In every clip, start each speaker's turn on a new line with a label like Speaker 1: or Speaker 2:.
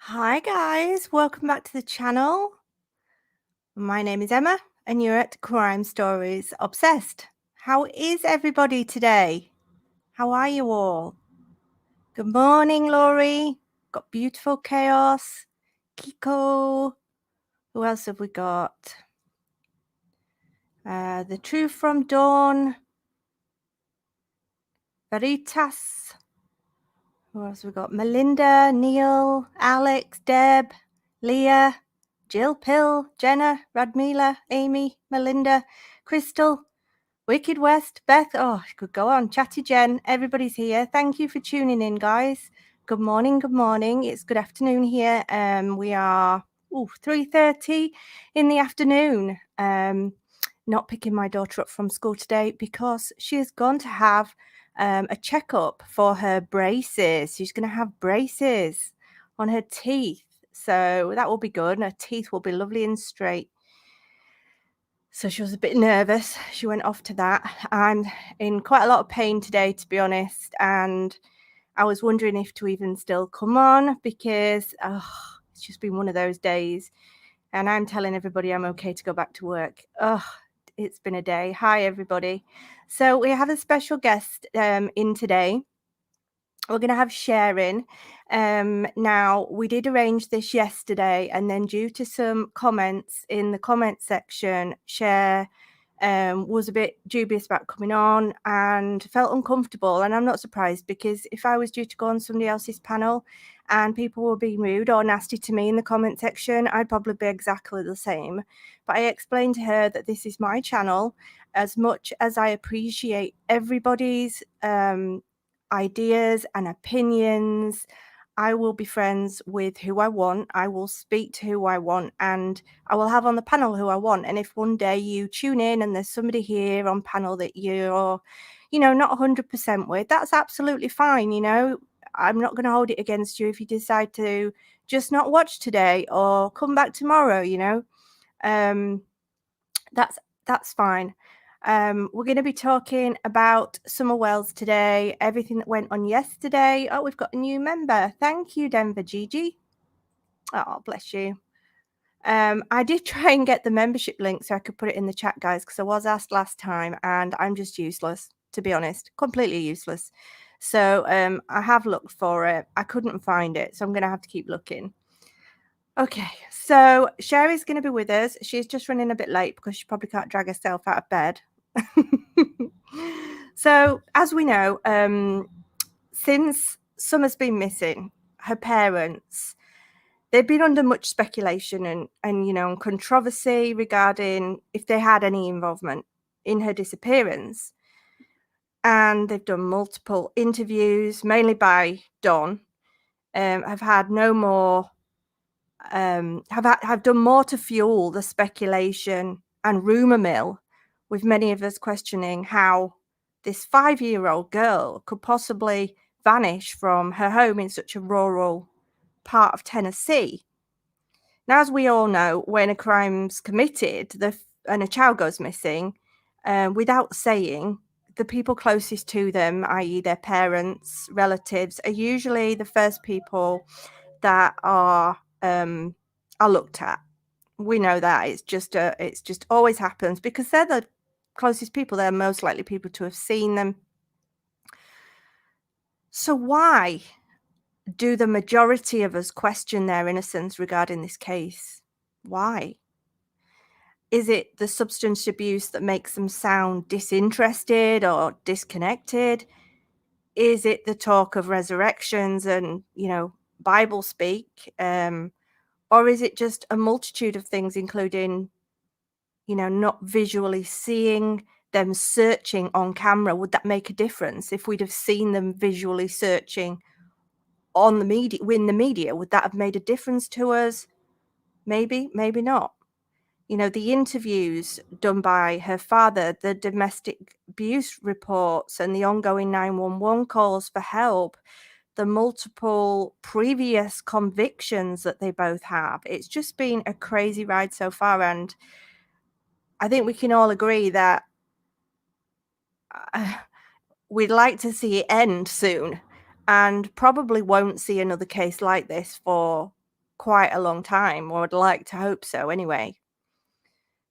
Speaker 1: Hi guys, welcome back to the channel. My name is Emma and you're at Crime Stories Obsessed. How is everybody today? How are you all? Good morning, Laurie. Got beautiful chaos. Kiko. Who else have we got? The Truth from Dawn. Veritas. Who else have we got? Melinda, Neil, Alex, Deb, Leah, Jill, Pill, Jenna, Radmila, Amy, Melinda, Crystal, Wicked West, Beth. Oh, I could go on. Chatty Jen, everybody's here. Thank you for tuning in, guys. Good morning. Good morning. It's good afternoon here. We are 3:30 in the afternoon. Not picking my daughter up from school today because she has gone to have a checkup for her braces. She's going to have braces on her teeth. So that will be good. And her teeth will be lovely and straight. So she was a bit nervous. She went off to that. I'm in quite a lot of pain today, to be honest. And I was wondering if to even still come on because it's just been one of those days. And I'm telling everybody I'm okay to go back to work. It's been a day. Hi, everybody. So we have a special guest in today. We're going to have Cher in. Now, we did arrange this yesterday, and then due to some comments in the comment section, Cher was a bit dubious about coming on and felt uncomfortable. And I'm not surprised, because if I was due to go on somebody else's panel and people were being rude or nasty to me in the comment section, I'd probably be exactly the same. But I explained to her that this is my channel. As much as I appreciate everybody's ideas and opinions, I will be friends with who I want. I will speak to who I want, and I will have on the panel who I want. And if one day you tune in and there's somebody here on panel that you're, not 100% with, that's absolutely fine. I'm not going to hold it against you if you decide to just not watch today or come back tomorrow. That's fine. We're going to be talking about Summer Wells today, everything that went on yesterday. Oh, we've got a new member. Thank you, Denver Gigi. Oh, bless you. I did try and get the membership link so I could put it in the chat, guys, because I was asked last time and I'm just useless, to be honest, completely useless. So I have looked for it. I couldn't find it, so I'm going to have to keep looking. Okay, so Sherry's going to be with us. She's just running a bit late because she probably can't drag herself out of bed. So, as we know, since Summer's been missing, her parents, they've been under much speculation and controversy regarding if they had any involvement in her disappearance. And they've done multiple interviews, mainly by Dawn. Have had no more. Have done more to fuel the speculation and rumor mill, with many of us questioning how this 5-year-old girl could possibly vanish from her home in such a rural part of Tennessee. Now, as we all know, when a crime's committed and a child goes missing, without saying, the people closest to them, i.e. their parents, relatives, are usually the first people that are looked at. We know that it's just always happens because they're the closest people. They're most likely people to have seen them. So why do the majority of us question their innocence regarding this case? Why? Is it the substance abuse that makes them sound disinterested or disconnected? Is it the talk of resurrections and, Bible speak? Or is it just a multitude of things, including, not visually seeing them searching on camera? Would that make a difference if we'd have seen them visually searching on the media, in the media? Would that have made a difference to us? Maybe, maybe not. The interviews done by her father, the domestic abuse reports, and the ongoing 911 calls for help, the multiple previous convictions that they both have. It's just been a crazy ride so far, and I think we can all agree that we'd like to see it end soon, and probably won't see another case like this for quite a long time, or I'd like to hope so anyway.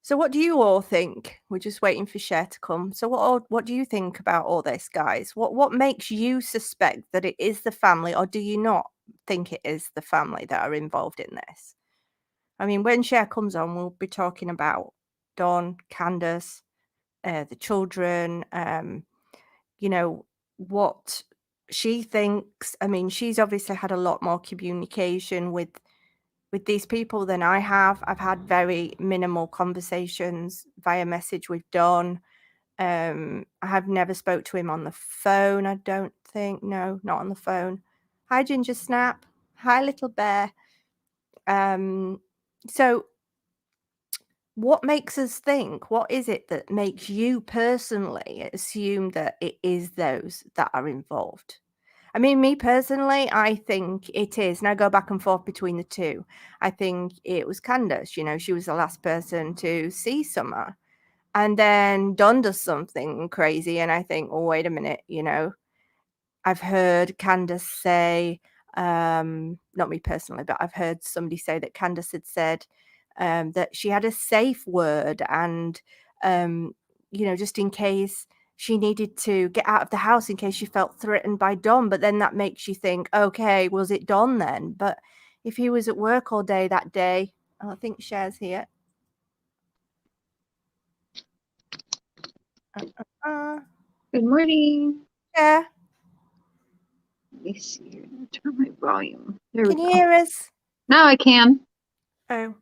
Speaker 1: So what do you all think? We're just waiting for Cher to come. So what do you think about all this, guys? What makes you suspect that it is the family, or do you not think it is the family that are involved in this? I mean, when Cher comes on, we'll be talking about Dawn, Candace, the children, you know, what she thinks. I mean, she's obviously had a lot more communication with these people than I have. I've had very minimal conversations via message with Don. I have never spoke to him on the phone, I don't think. No, not on the phone. Hi, Ginger Snap. Hi, little bear. So what makes us think? What is it that makes you personally assume that it is those that are involved? I mean, me personally, I think it is, and I go back and forth between the two. I think it was Candace, she was the last person to see Summer. And then Don does something crazy, and I think, oh, wait a minute, I've heard Candace say, not me personally, but I've heard somebody say that Candace had said that she had a safe word and, just in case she needed to get out of the house in case she felt threatened by Don. But then that makes you think, okay, was it Don then? But if he was at work all day that day, I think Cher's here.
Speaker 2: Good morning.
Speaker 1: Cher.
Speaker 2: Let me see here. Turn my volume. There
Speaker 1: Can
Speaker 2: we
Speaker 1: you
Speaker 2: go.
Speaker 1: hear us?
Speaker 2: Now I can.
Speaker 1: Oh.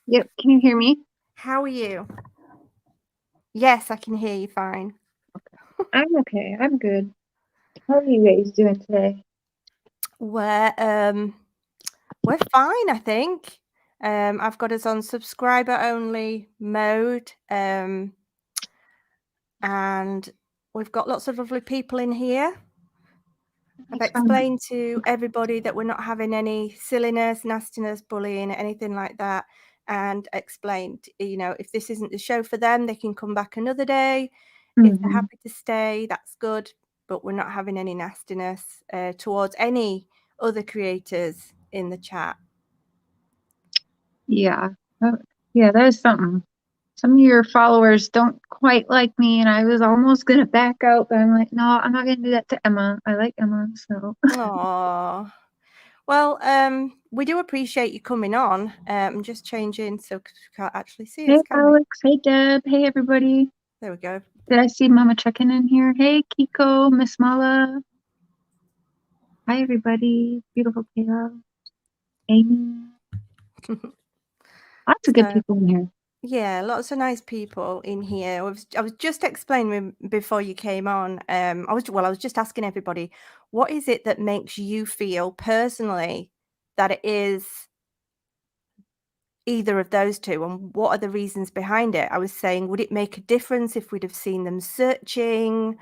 Speaker 2: Yep. Can you hear me?
Speaker 1: How are you? Yes, I can hear you fine.
Speaker 2: I'm okay. I'm good. How are you guys doing today?
Speaker 1: We're fine, I think. I've got us on subscriber only mode. And we've got lots of lovely people in here. I've explained to everybody that we're not having any silliness, nastiness, bullying, anything like that. And explained, if this isn't the show for them, they can come back another day. If they're happy to stay, that's good. But we're not having any nastiness towards any other creators in the chat.
Speaker 2: Yeah. Yeah, that is something. Some of your followers don't quite like me, and I was almost going to back out, but I'm like, no, I'm not going to do that to Emma. I like Emma, so.
Speaker 1: Aww. Well, we do appreciate you coming on. I'm just changing so we can't actually see
Speaker 2: Hey,
Speaker 1: us, can we?
Speaker 2: Alex. Hey, Deb. Hey, everybody.
Speaker 1: There we go.
Speaker 2: Did I see Mama checking in here? Hey, Kiko, Miss Mala. Hi, everybody. Beautiful Kayla. Amy. Lots of good people in here.
Speaker 1: Yeah, lots of nice people in here. I was just explaining before you came on. I was just asking everybody, what is it that makes you feel personally that it is either of those two, and what are the reasons behind it? I was saying, would it make a difference if we'd have seen them searching?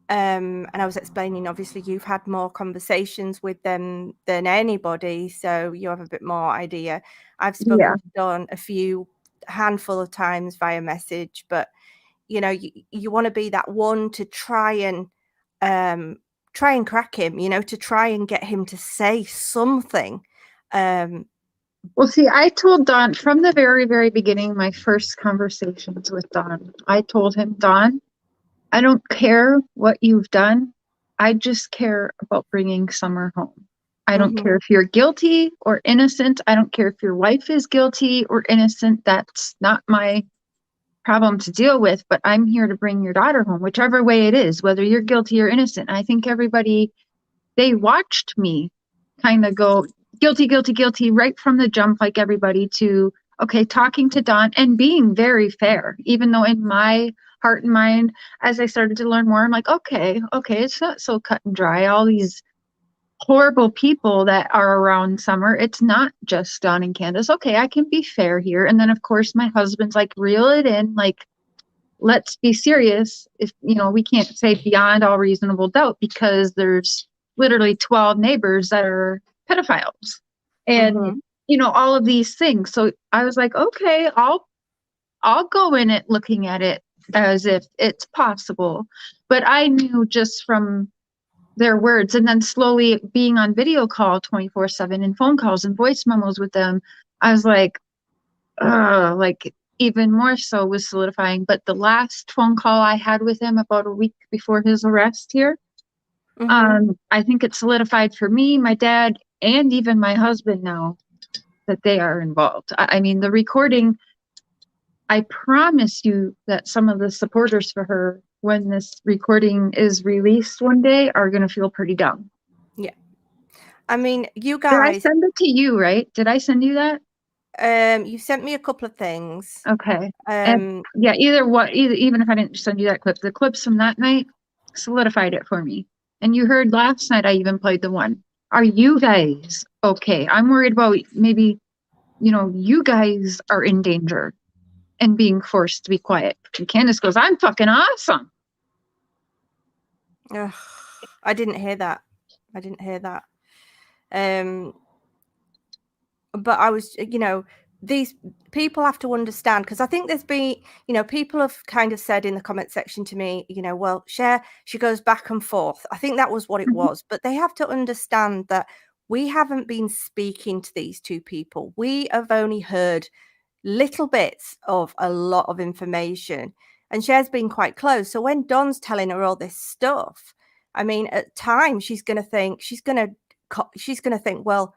Speaker 1: And I was explaining, obviously, you've had more conversations with them than anybody, so you have a bit more idea. I've spoken to Dawn a handful of times via message, but you want to be that one to try and crack him, to try and get him to say something.
Speaker 2: Well, see, I told Don from the very, very beginning, my first conversations with Don, I told him, Don, I don't care what you've done. I just care about bringing Summer home. I don't care if you're guilty or innocent. I don't care if your wife is guilty or innocent. That's not my problem to deal with, but I'm here to bring your daughter home, whichever way it is, whether you're guilty or innocent. I think everybody, they watched me kind of go guilty, guilty, guilty right from the jump, like everybody, to, okay, talking to Don and being very fair, even though in my heart and mind, as I started to learn more, I'm like, okay, it's not so cut and dry. All these horrible people that are around Summer, it's not just Don and Candace. Okay, I can be fair here. And then, of course, my husband's like, reel it in, like, let's be serious. If, we can't say beyond all reasonable doubt because there's literally 12 neighbors that are pedophiles and, all of these things. So I was like, okay, I'll go in it looking at it as if it's possible. But I knew just from their words, and then slowly being on video call 24/7 and phone calls and voice memos with them, I was like even more so was solidifying. But the last phone call I had with him about a week before his arrest here, I think it solidified for me, my dad, and even my husband now that they are involved. I mean, the recording, I promise you that some of the supporters for her, when this recording is released one day, are going to feel pretty dumb.
Speaker 1: Yeah. I mean, you
Speaker 2: Did I
Speaker 1: guys,
Speaker 2: send it to you, right? Did I send you that?
Speaker 1: you sent me a couple of things.
Speaker 2: Okay. And yeah, even if I didn't send you that clip, the clips from that night solidified it for me. And you heard last night I even played the one. Are you guys okay? I'm worried about maybe, you guys are in danger and being forced to be quiet. And Candace goes, I'm fucking awesome.
Speaker 1: Ugh, I didn't hear that. But I was, these people have to understand, because I think there's been, people have kind of said in the comment section to me, well, Cher, she goes back and forth. I think that was what it was. But they have to understand that we haven't been speaking to these two people. We have only heard little bits of a lot of information, and Cher's been quite close. So when Don's telling her all this stuff, I mean, at times she's going to think, well,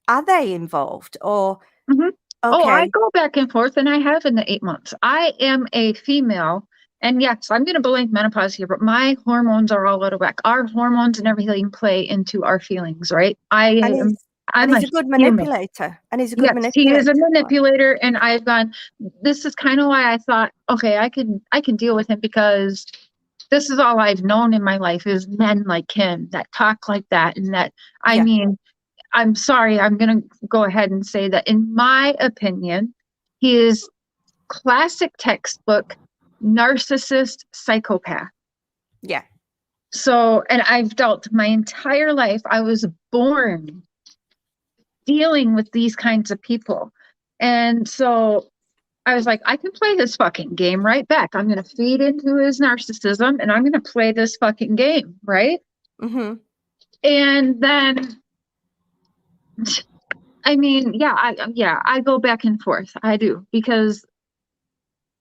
Speaker 1: are they involved? Or
Speaker 2: Mm-hmm. Oh, I
Speaker 1: okay,
Speaker 2: go back and forth, and I have in the 8 months. I am a female, and yes, I'm going to blame menopause here, but my hormones are all out of whack. Our hormones and everything play into our feelings, right?
Speaker 1: and
Speaker 2: I'm
Speaker 1: he's
Speaker 2: a
Speaker 1: a good
Speaker 2: human.
Speaker 1: manipulator, and he's a good
Speaker 2: Yes, he is
Speaker 1: manipulator.
Speaker 2: a manipulator, and I've gone. This is kind of why I thought, okay, I can deal with him, because this is all I've known in my life is men like him that talk like that, and that, I
Speaker 1: Yeah,
Speaker 2: mean, I'm sorry, I'm going to go ahead and say that in my opinion, he is classic textbook narcissist psychopath.
Speaker 1: yeah,
Speaker 2: So, and I've dealt my entire life, I was born dealing with these kinds of people. And so I was like, I can play this fucking game right back. I'm going to feed into his narcissism and I'm going to play this fucking game, right?
Speaker 1: mm-hmm.
Speaker 2: And then, I mean, I go back and forth. I do, because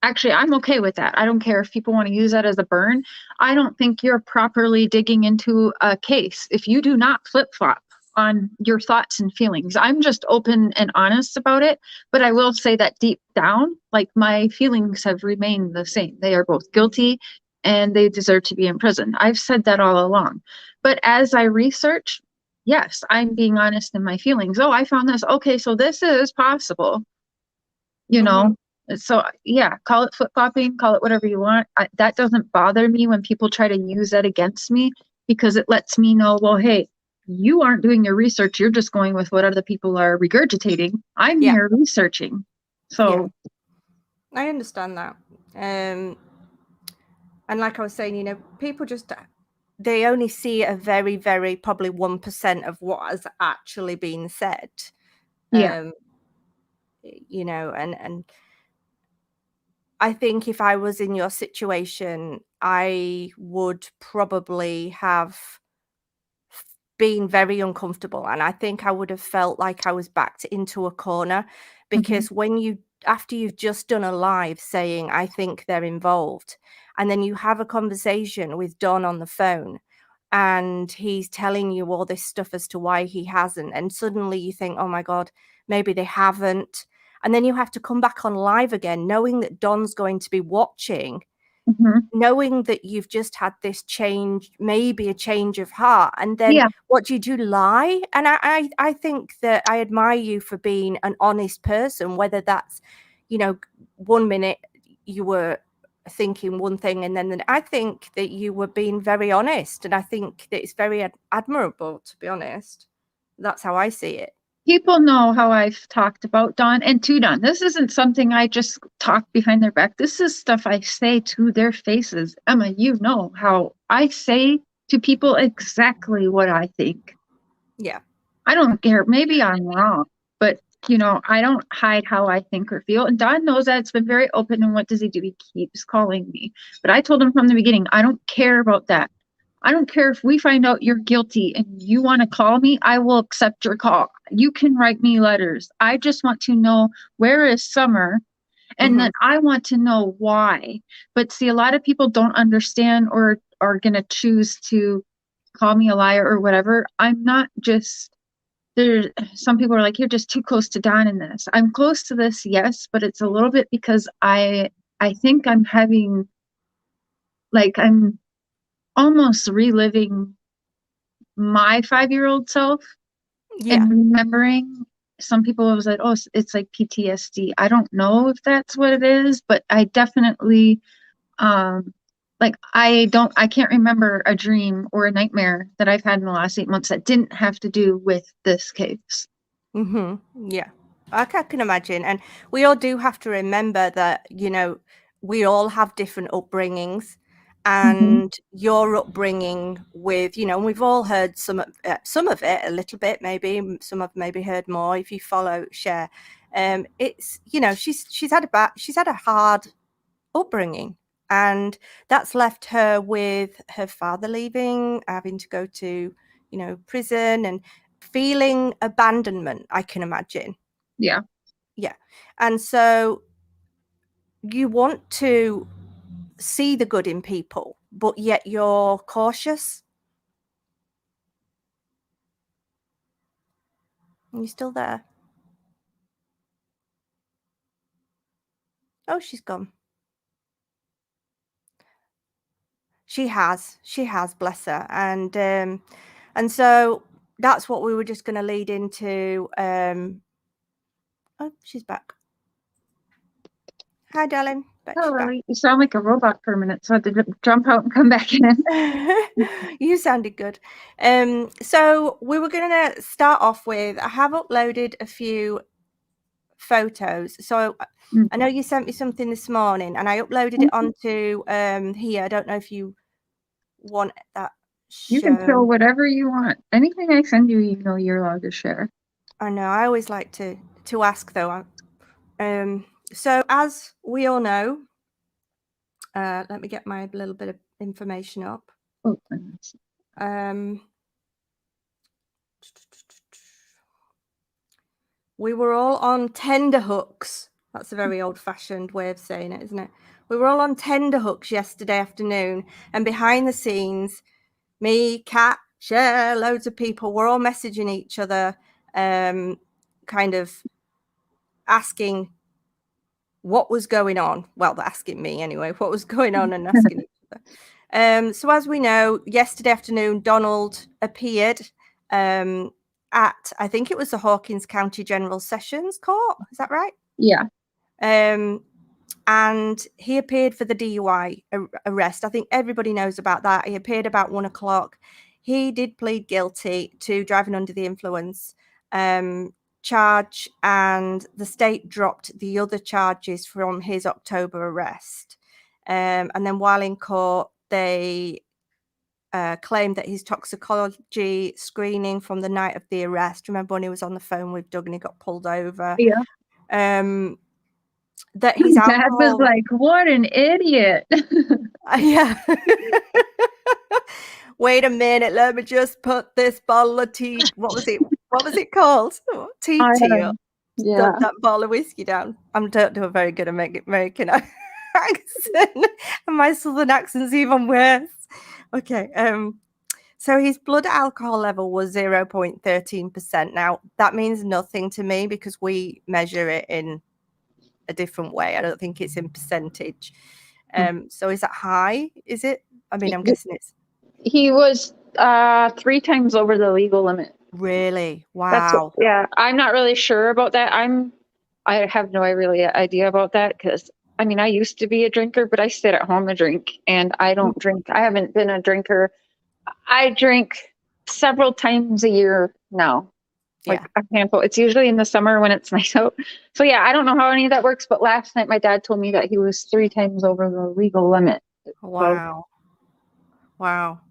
Speaker 2: actually I'm okay with that. I don't care if people want to use that as a burn. I don't think you're properly digging into a case if you do not flip-flop on your thoughts and feelings. I'm just open and honest about it, but I will say that deep down, like, my feelings have remained the same. They are both guilty and they deserve to be in prison. I've said that all along. But as I research, yes, I'm being honest in my feelings. Oh, I found this. Okay, so this is possible, you
Speaker 1: Mm-hmm.
Speaker 2: know. So yeah, call it flip-flopping, call it whatever you want. That doesn't bother me when people try to use that against me, because it lets me know, well, hey, you aren't doing your research. You're just going with what other people are regurgitating. I'm
Speaker 1: Yeah,
Speaker 2: here researching.
Speaker 1: yeah,
Speaker 2: So
Speaker 1: I understand that. And like I was saying, people just, they only see a very, very, probably 1% of what has actually been said.
Speaker 2: yeah.
Speaker 1: And I think if I was in your situation, I would probably have been very uncomfortable, and I think I would have felt like I was backed into a corner,
Speaker 2: Mm-hmm.
Speaker 1: because after you've just done a live saying, I think they're involved, and then you have a conversation with Don on the phone and he's telling you all this stuff as to why he hasn't, and suddenly you think, oh my God, maybe they haven't. And then you have to come back on live again, knowing that Don's going to be watching,
Speaker 2: Mm-hmm.
Speaker 1: knowing that you've just had this change, maybe a change of heart. And then
Speaker 2: Yeah.
Speaker 1: what do? Lie? And I think that I admire you for being an honest person, whether that's, 1 minute you were thinking one thing, and then I think that you were being very honest, and I think that it's very admirable, to be honest. That's how I see it.
Speaker 2: People know how I've talked about Don and to Don. This isn't something I just talk behind their back. This is stuff I say to their faces. Emma, you know how I say to people exactly what I think.
Speaker 1: Yeah.
Speaker 2: I don't care. Maybe I'm wrong, but I don't hide how I think or feel. And Don knows that. It's been very open. And what does he do? He keeps calling me. But I told him from the beginning, I don't care about that. I don't care if we find out you're guilty and you want to call me, I will accept your call. You can write me letters. I just want to know, where is Summer? And then I want to know why. But see, a lot of people don't understand or are going to choose to call me a liar or whatever. I'm not just there. Some people are like, you're just too close to Don in this. I'm close to this, yes, but it's a little bit because I think I'm having, like, I'm almost reliving my 5-year-old self
Speaker 1: Yeah.
Speaker 2: and remembering. Some people was like, oh, it's like PTSD. I don't know if that's what it is, but I definitely, like, I can't remember a dream or a nightmare that I've had in the last 8 months that didn't have to do with this case.
Speaker 1: Yeah, I can imagine. And we all do have to remember that, we all have different upbringings, and your upbringing with, and we've all heard some of it a little bit, maybe some have maybe heard more if you follow Cher. It's, she's had a hard upbringing, and that's left her with her father leaving, having to go to, prison, and feeling abandonment, I can imagine.
Speaker 2: Yeah.
Speaker 1: Yeah. And so you want to see the good in people, but yet you're cautious. Are you still there? Oh, she's gone. She has, bless her. And so that's what we were just going to lead into. Oh, she's back. Hi, darling.
Speaker 2: Oh, Lily, you sound like a robot for a minute, so I had to jump out and come back in.
Speaker 1: You sounded good. So we were going to start off with, I have uploaded a few photos. So I know you sent me something this morning, and I uploaded it onto here. I don't know if you want that shown.
Speaker 2: You can show whatever you want. Anything I send you, you're allowed to share.
Speaker 1: I know. I always like to ask, though. So as we all know, let me get my little bit of information up.
Speaker 2: Oh, goodness.
Speaker 1: We were all on tenterhooks. That's a very old-fashioned way of saying it, isn't it? We were all on tenterhooks yesterday afternoon, and behind the scenes, me, Kat, Cher, loads of people were all messaging each other, kind of asking what was going on. Well, they're asking me anyway, what was going on, and asking each other. So as we know, yesterday afternoon, Donald appeared at, I think it was the Hawkins County General Sessions Court. Is that right?
Speaker 2: Yeah.
Speaker 1: And he appeared for the DUI arrest. I think everybody knows about that. He appeared about 1:00. He did plead guilty to driving under the influence charge, and the state dropped the other charges from his October arrest. And then while in court, they claimed that his toxicology screening from the night of the arrest, remember when he was on the phone with Doug and he got pulled over?
Speaker 2: Yeah.
Speaker 1: That his alcohol...
Speaker 2: Dad was like, what an idiot.
Speaker 1: Yeah. Wait a minute, let me just put this bottle of tea. What was it called? Tea.
Speaker 2: Yeah.
Speaker 1: That bottle of whiskey down. I don't do a very good American accent. And my southern accent's even worse. Okay. So his blood alcohol level was 0.13%. Now, that means nothing to me because we measure it in a different way. I don't think it's in percentage. So is that high? Is it? I mean, I'm guessing it's...
Speaker 2: He was 3 times over the legal limit.
Speaker 1: Really? Wow.
Speaker 2: Yeah, I'm not really sure about that. I have no really idea about that because, I mean, I used to be a drinker, but I sit at home and drink, and I don't drink. I haven't been a drinker. I drink several times a year now. Like a handful. It's usually in the summer when it's nice out. So yeah, I don't know how any of that works, but last night my dad told me that he was 3 times over the legal limit.
Speaker 1: Wow. Wow.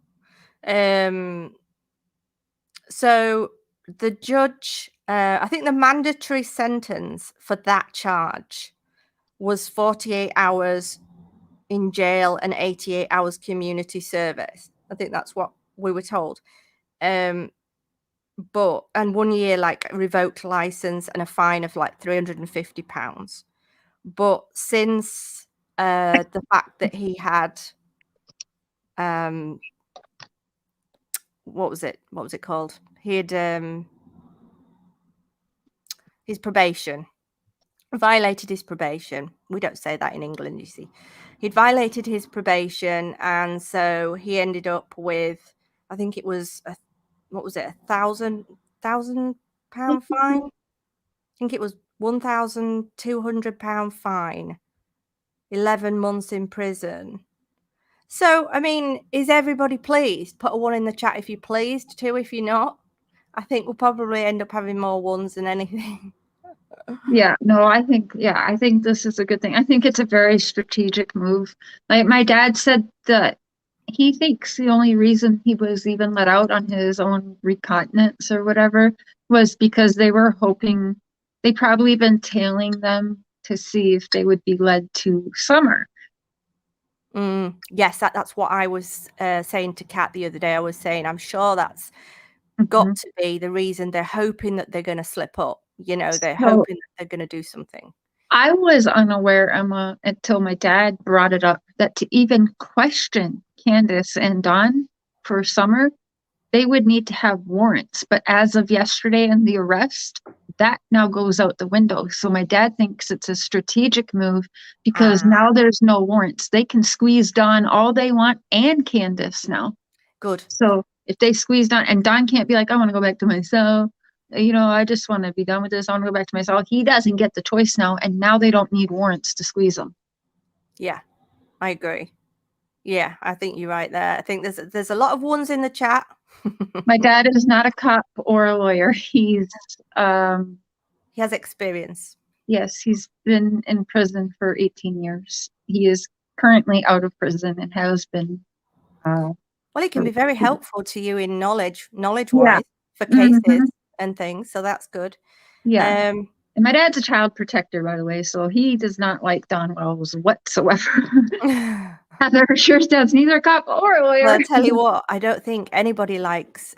Speaker 1: So the judge, I think the mandatory sentence for that charge was 48 hours in jail and 88 hours community service. I think that's what we were told. And 1 year like revoked license and a fine of like £350. But since the fact that he had what was it called? He had his probation. Violated his probation. We don't say that in England, you see. He'd violated his probation, and so he ended up with, I think it was £1,000 fine. I think it was £1,200 fine, 11 months in prison. So, I mean, is everybody pleased? Put a 1 in the chat if you're pleased, 2 if you're not. I think we'll probably end up having more 1s than anything.
Speaker 2: Yeah, no, I think this is a good thing. I think it's a very strategic move. Like my dad said that he thinks the only reason he was even let out on his own recognizance or whatever was because they were hoping, they probably been tailing them to see if they would be led to Summer.
Speaker 1: Yes, that's what I was saying to Kat the other day. I was saying, I'm sure that's got to be the reason. They're hoping that they're going to slip up. You know, they're hoping that they're going to do something.
Speaker 2: I was unaware, Emma, until my dad brought it up, that to even question Candace and Dawn for Summer, they would need to have warrants. But as of yesterday and the arrest, that now goes out the window. So my dad thinks it's a strategic move because now there's no warrants. They can squeeze Dawn all they want and Candace now.
Speaker 1: Good.
Speaker 2: So if they squeeze Dawn, and Dawn can't be like, I want to go back to my cell. You know, I just want to be done with this. I want to go back to my cell. He doesn't get the choice now. And now they don't need warrants to squeeze them.
Speaker 1: Yeah, I agree. Yeah, I think you're right there. I think there's a lot of 1s in the chat.
Speaker 2: My dad is not a cop or a lawyer. He's
Speaker 1: he has experience.
Speaker 2: Yes, he's been in prison for 18 years. He is currently out of prison and has been.
Speaker 1: Well, he can be very helpful to you in knowledge-wise for
Speaker 2: Mm-hmm.
Speaker 1: cases and things. So that's good.
Speaker 2: Yeah. And my dad's a child protector, by the way, so he does not like Don Wells whatsoever. Heather sure does. Neither a cop or a lawyer.
Speaker 1: Well, I'll tell you what, I don't think anybody likes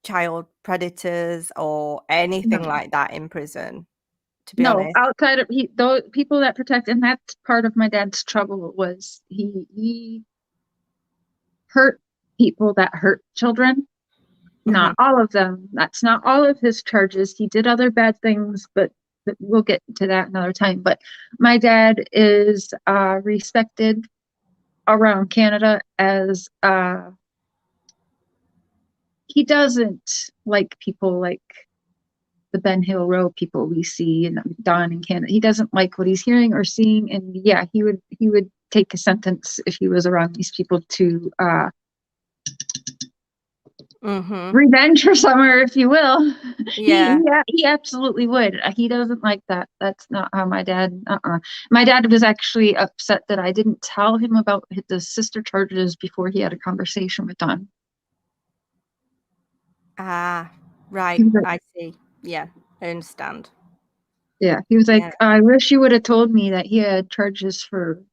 Speaker 1: child predators or anything like that in prison, to be honest.
Speaker 2: Outside of those people that protect, and that's part of my dad's trouble, was he hurt people that hurt children. Not all of them. That's not all of his charges. He did other bad things, but we'll get to that another time. But my dad is respected around Canada as he doesn't like people like the Ben Hill Road people we see and Don in Canada. He doesn't like what he's hearing or seeing, and yeah, he would take a sentence if he was around these people to revenge for Summer, if you will. Yeah. He absolutely would. He doesn't like that. That's not how my dad. My dad was actually upset that I didn't tell him about the sister charges before he had a conversation with Don.
Speaker 1: Ah, right. I see. Yeah, I understand.
Speaker 2: Yeah, he was like, I wish you would have told me that he had charges for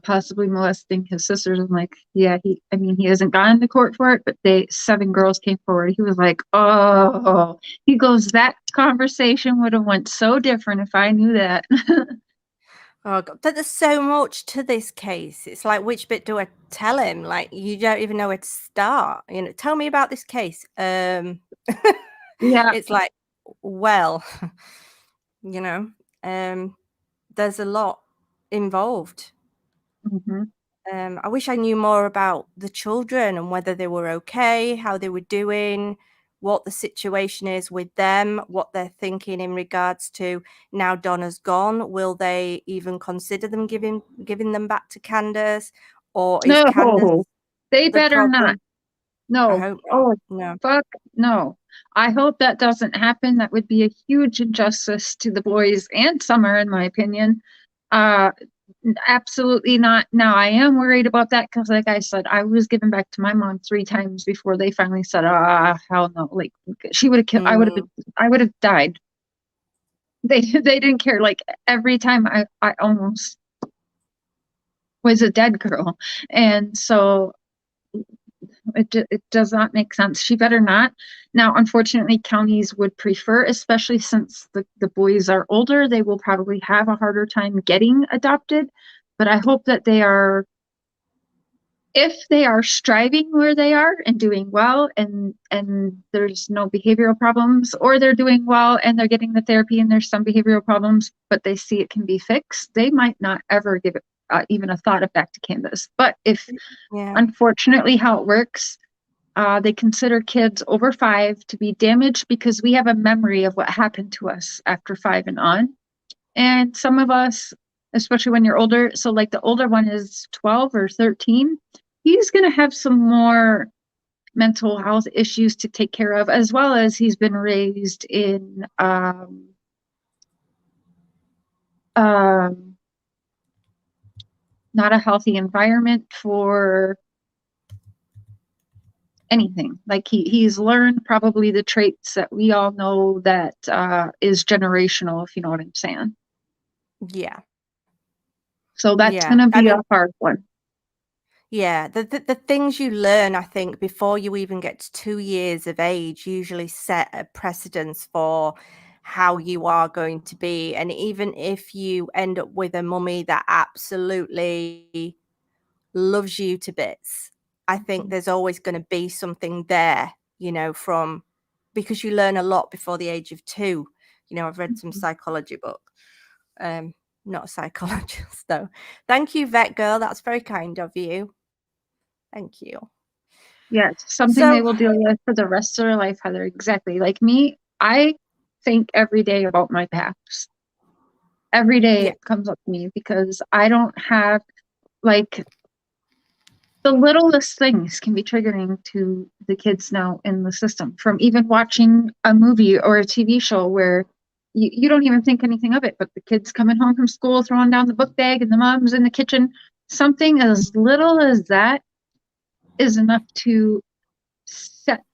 Speaker 2: possibly molesting his sisters. I'm like, yeah, he hasn't gone to court for it, but 7 girls came forward. He was like, oh, he goes, that conversation would have went so different if I knew that.
Speaker 1: Oh God, but there's so much to this case. It's like, which bit do I tell him? Like, you don't even know where to start. You know, tell me about this case. Yeah, it's like, well, you know, there's a lot involved. I wish I knew more about the children and whether they were okay, how they were doing, what the situation is with them, what they're thinking in regards to now Donna's gone. Will they even consider them giving them back to Candace? Or is Candace
Speaker 2: they better
Speaker 1: problem?
Speaker 2: not. No.
Speaker 1: I hope not. No.
Speaker 2: Fuck no. I hope that doesn't happen. That would be a huge injustice to the boys and Summer, in my opinion. Absolutely not. Now I am worried about that because, like I said, I was given back to my mom 3 times before they finally said, hell no. Like, she would have killed. I would have died. They didn't care. Like, every time I almost was a dead girl. And so It does not make sense. She better not. Now, unfortunately, counties would prefer, especially since the boys are older, they will probably have a harder time getting adopted. But I hope that they are, if they are striving where they are and doing well, and there's no behavioral problems, or they're doing well and they're getting the therapy and there's some behavioral problems, but they see it can be fixed, they might not ever give it even a thought of back to Canvas. But if
Speaker 1: Yeah.
Speaker 2: unfortunately how it works, they consider kids over 5 to be damaged because we have a memory of what happened to us after 5 and on. And some of us, especially when you're older, so like the older one is 12 or 13, he's going to have some more mental health issues to take care of, as well as he's been raised in um, not a healthy environment for anything. Like he's learned probably the traits that we all know that is generational, if you know what I'm saying.
Speaker 1: Yeah.
Speaker 2: So that's
Speaker 1: Yeah.
Speaker 2: going to
Speaker 1: I
Speaker 2: be a
Speaker 1: mean,
Speaker 2: hard one.
Speaker 1: yeah, the things you learn, I think, before you even get to 2 years of age, usually set a precedence for how you are going to be. And even if you end up with a mummy that absolutely loves you to bits, I think there's always going to be something there, from because you learn a lot before the age of 2. I've read some psychology book. Not a psychologist though. Thank you, vet girl. That's very kind of you. Thank you.
Speaker 2: Yes, something they
Speaker 1: So,
Speaker 2: will deal with for the rest of their life, Heather. Exactly. Like me, I think every day about my past. Every day
Speaker 1: yeah,
Speaker 2: it comes up to me because I don't have, like, the littlest things can be triggering to the kids now in the system, from even watching a movie or a TV show where you don't even think anything of it, but the kids coming home from school throwing down the book bag and the mom's in the kitchen. Something as little as that is enough to set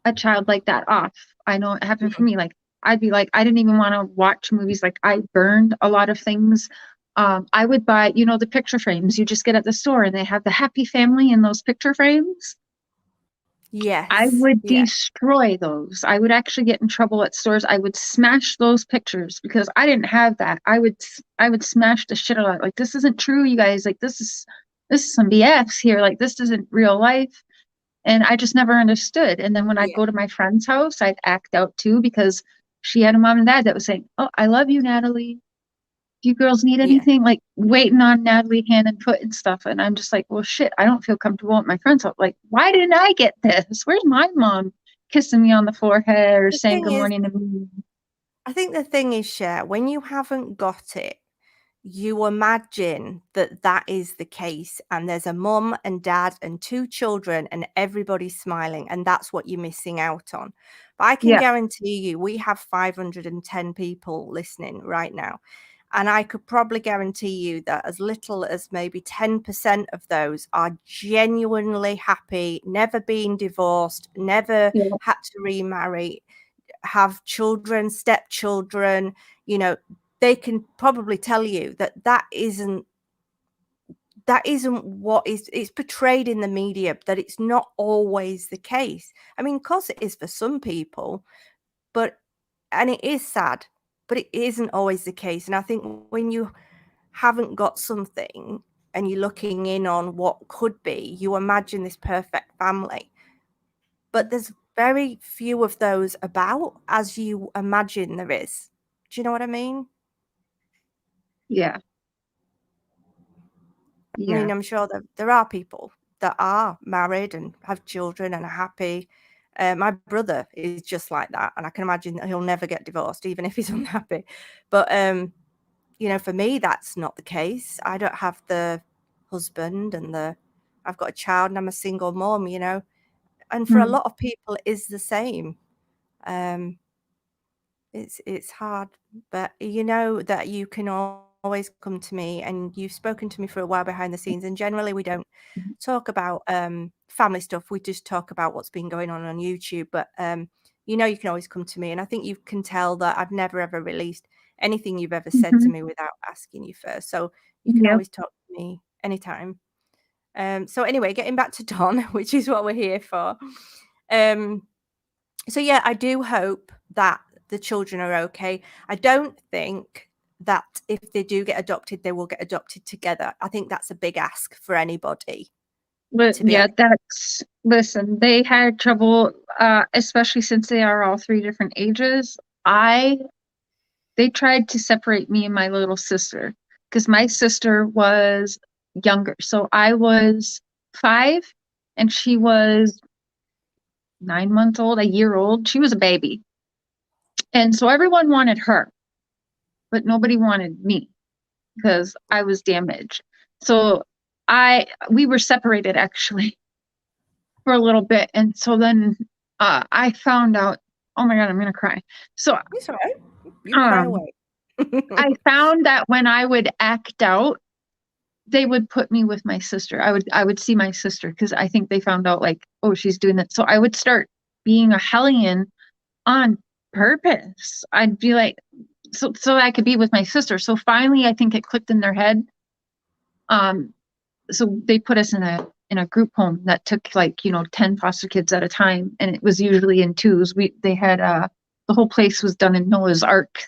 Speaker 2: a child like that off. I know it happened for
Speaker 1: mm,
Speaker 2: me. Like, I'd be like, I didn't even want to watch movies. Like, I burned a lot of things. I would buy, the picture frames you just get at the store, and they have the happy family in those picture frames. I
Speaker 1: yes,
Speaker 2: would
Speaker 1: yeah,
Speaker 2: destroy those. I would actually get in trouble at stores. I would smash those pictures because I didn't have that. I would smash the shit out of it. Like, this isn't true, you guys. Like, this is some BS here. Like, this isn't real life. And I just never understood. And then when I'd
Speaker 1: yeah,
Speaker 2: go to my friend's house, I'd act out too because she had a mom and dad that was saying, "Oh, I love you, Natalie. Do you girls need
Speaker 1: yeah.
Speaker 2: anything?" Like, waiting on Natalie hand and foot and stuff. And I'm just like, well, shit, I don't feel comfortable at my friend's house. Like, why didn't I get this? Where's my mom kissing me on the forehead or
Speaker 1: The
Speaker 2: saying
Speaker 1: thing
Speaker 2: good
Speaker 1: is,
Speaker 2: morning to me?
Speaker 1: I think the thing is, Cher, when you haven't got it, you imagine that that is the case, and there's a mum and dad and 2 children, and everybody's smiling, and that's what you're missing out on. But I can
Speaker 2: Yeah,
Speaker 1: guarantee you, we have 510 people listening right now, and I could probably guarantee you that as little as maybe 10% of those are genuinely happy, never been divorced, never
Speaker 2: yeah,
Speaker 1: had to remarry, have children, stepchildren, you know, they can probably tell you that that isn't what is it's portrayed in the media, that it's not always the case. I mean, of course it is for some people, but and it is sad, but it isn't always the case. And I think when you haven't got something and you're looking in on what could be, you imagine this perfect family. But there's very few of those about, as you imagine there is. Do you know what I mean?
Speaker 2: yeah,
Speaker 1: I
Speaker 2: yeah.
Speaker 1: mean, I'm sure that there are people that are married and have children and are happy. My brother is just like that, and I can imagine that he'll never get divorced, even if he's unhappy. But for me, that's not the case. I don't have the husband I've got a child and I'm a single mom, and for a
Speaker 2: Mm,
Speaker 1: lot of people, it is the same. Um, it's hard, but you know that you can always come to me, and you've spoken to me for a while behind the scenes, and generally we don't talk about family stuff. We just talk about what's been going on YouTube, but you can always come to me, and I think you can tell that I've never ever released anything you've ever said to
Speaker 2: mhm,
Speaker 1: me without asking you first, so you can
Speaker 2: yeah.
Speaker 1: always talk to me anytime. So anyway, getting back to Don, which is what we're here for. So yeah, I do hope that the children are okay. I don't think that if they do get adopted, they will get adopted together. I think that's a big ask for anybody.
Speaker 2: But
Speaker 1: To be
Speaker 2: yeah,
Speaker 1: honest.
Speaker 2: listen, they had trouble, especially since they are all three different ages. They tried to separate me and my little sister because my sister was younger. So I was 5 and she was 9 months old, a year old. She was a baby. And so everyone wanted her, but nobody wanted me because I was damaged. So we were separated actually for a little bit. And so then I found out, oh my God, I'm gonna cry. So
Speaker 1: It's all right. You cry
Speaker 2: um
Speaker 1: away.
Speaker 2: I found that when I would act out, they would put me with my sister. I would see my sister because I think they found out like, oh, she's doing that. So I would start being a hellion on purpose. I'd be like, so I could be with my sister. So finally I think it clicked in their head. So they put us in a group home that took like 10 foster kids at a time, and it was usually in twos. They had the whole place was done in Noah's Ark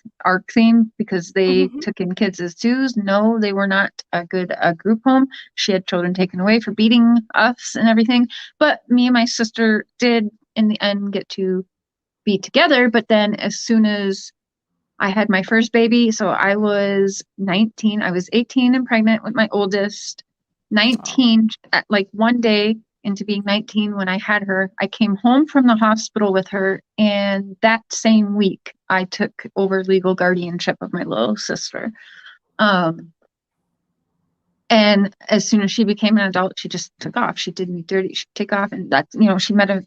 Speaker 2: theme because they
Speaker 1: Mhm.
Speaker 2: took in kids as twos. No, they were not a good group home. She had children taken away for beating us and everything, but me and my sister did in the end get to be together. But then as soon as I had my first baby, so I was 19. I was 18 and pregnant with my oldest.
Speaker 1: Oh.
Speaker 2: 19, like one day into being 19 when I had her, I came home from the hospital with her. And that same week, I took over legal guardianship of my little sister. Um, and as soon as she became an adult, she just took off. She did me dirty. She'd take off. And that's, she met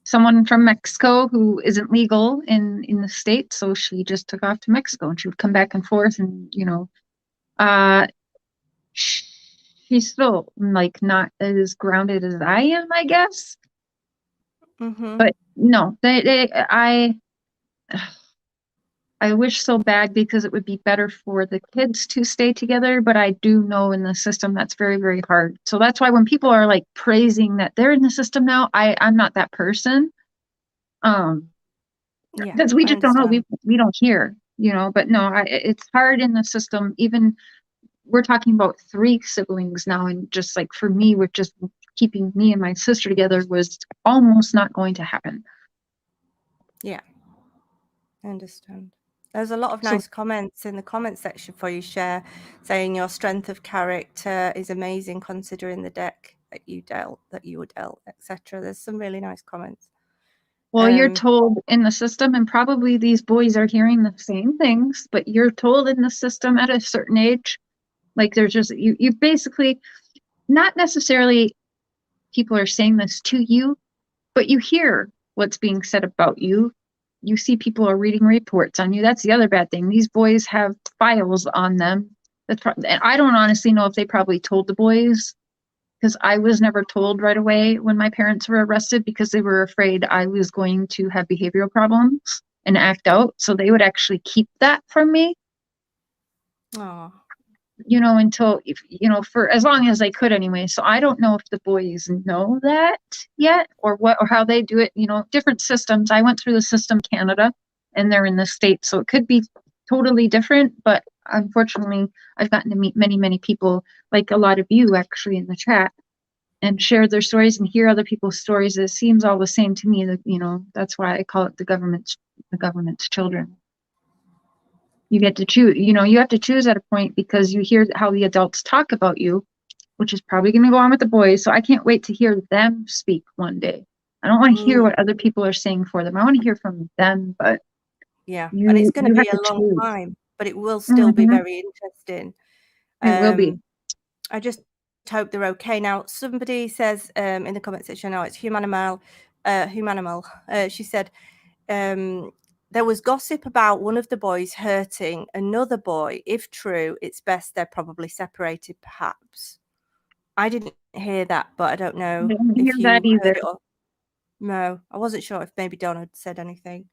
Speaker 2: someone from Mexico who isn't legal in the state, so she just took off to Mexico, and she would come back and forth, and uh, she's still like not as grounded as I am, I guess.
Speaker 1: Mhm.
Speaker 2: But no, I wish so bad because it would be better for the kids to stay together, but I do know in the system that's very, very hard. So that's why when people are like praising that they're in the system now, I'm not that person. Um,
Speaker 1: Yeah,
Speaker 2: because we
Speaker 1: I
Speaker 2: just don't know.
Speaker 1: understand.
Speaker 2: We don't hear, but no, it's hard in the system. Even we're talking about 3 siblings now, and just like for me, with just keeping me and my sister together was almost not going to happen.
Speaker 1: Yeah, I understand. There's a lot of
Speaker 2: So,
Speaker 1: nice comments in the comment section for you, Cher, saying your strength of character is amazing considering the deck that you were dealt, etc. There's some really nice comments.
Speaker 2: well, you're told in the system, and probably these boys are hearing the same things, but you're told in the system at a certain age, like there's just you basically not necessarily people are saying this to you, but you hear what's being said about you. You see people are reading reports on you. That's the other bad thing. These boys have files on them. And I don't honestly know if they probably told the boys because I was never told right away when my parents were arrested because they were afraid I was going to have behavioral problems and act out. So they would actually keep that from me,
Speaker 1: Oh,
Speaker 2: until for as long as they could anyway. So I don't know if the boys know that yet or what or how they do it. Different systems. I went through the system Canada, and they're in the States, so it could be totally different. But unfortunately, I've gotten to meet many, many people, like a lot of you actually in the chat, and share their stories and hear other people's stories. It seems all the same to me. That that's why I call it the government's children. You get to choose. You have to choose at a point because you hear how the adults talk about you, which is probably going to go on with the boys. So I can't wait to hear them speak one day. I don't want to hear what other people are saying for them. I want to hear from them, but
Speaker 1: yeah. And it's
Speaker 2: you
Speaker 1: going to
Speaker 2: you
Speaker 1: be
Speaker 2: have
Speaker 1: a
Speaker 2: to
Speaker 1: long
Speaker 2: choose.
Speaker 1: time, but it will still be
Speaker 2: Hmm.
Speaker 1: very interesting.
Speaker 2: It will be.
Speaker 1: I just hope they're okay. Now, somebody says in the comment section, oh, it's Humanimal. She said, there was gossip about one of the boys hurting another boy. If true, it's best they're probably separated, perhaps. I didn't hear that, but I don't
Speaker 2: I
Speaker 1: know
Speaker 2: didn't hear
Speaker 1: if
Speaker 2: that
Speaker 1: you
Speaker 2: either.
Speaker 1: heard it or no. I wasn't sure if maybe Don had said anything.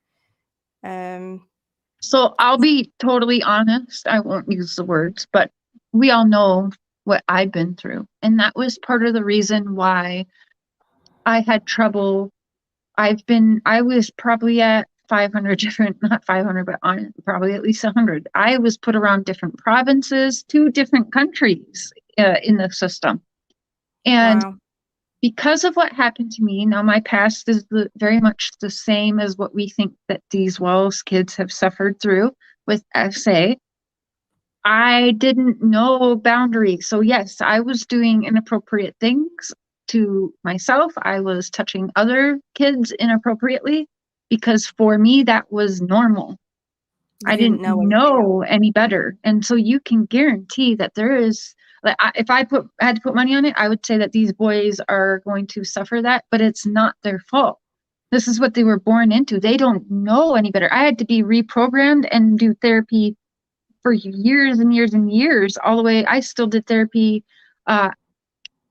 Speaker 2: So I'll be totally honest. I won't use the words, but we all know. what I'd been through. And that was part of the reason why I had trouble. I was probably at 500 different, not 500, but on probably at least 100. I was put around different provinces, 2 different countries in the system. And
Speaker 1: Wow.
Speaker 2: because of what happened to me, now my past is very much the same as what we think that these Wells kids have suffered through with SA. I didn't know boundaries. So, yes, I was doing inappropriate things to myself. I was touching other kids inappropriately because for me, that was normal.
Speaker 1: You
Speaker 2: I
Speaker 1: didn't
Speaker 2: didn't
Speaker 1: know anything else.
Speaker 2: know any better. And so you can guarantee that there is, like, if had to put money on it, I would say that these boys are going to suffer that, but it's not their fault. This is what they were born into. They don't know any better. I had to be reprogrammed and do therapy for years and years and years, all the way. I still did therapy uh,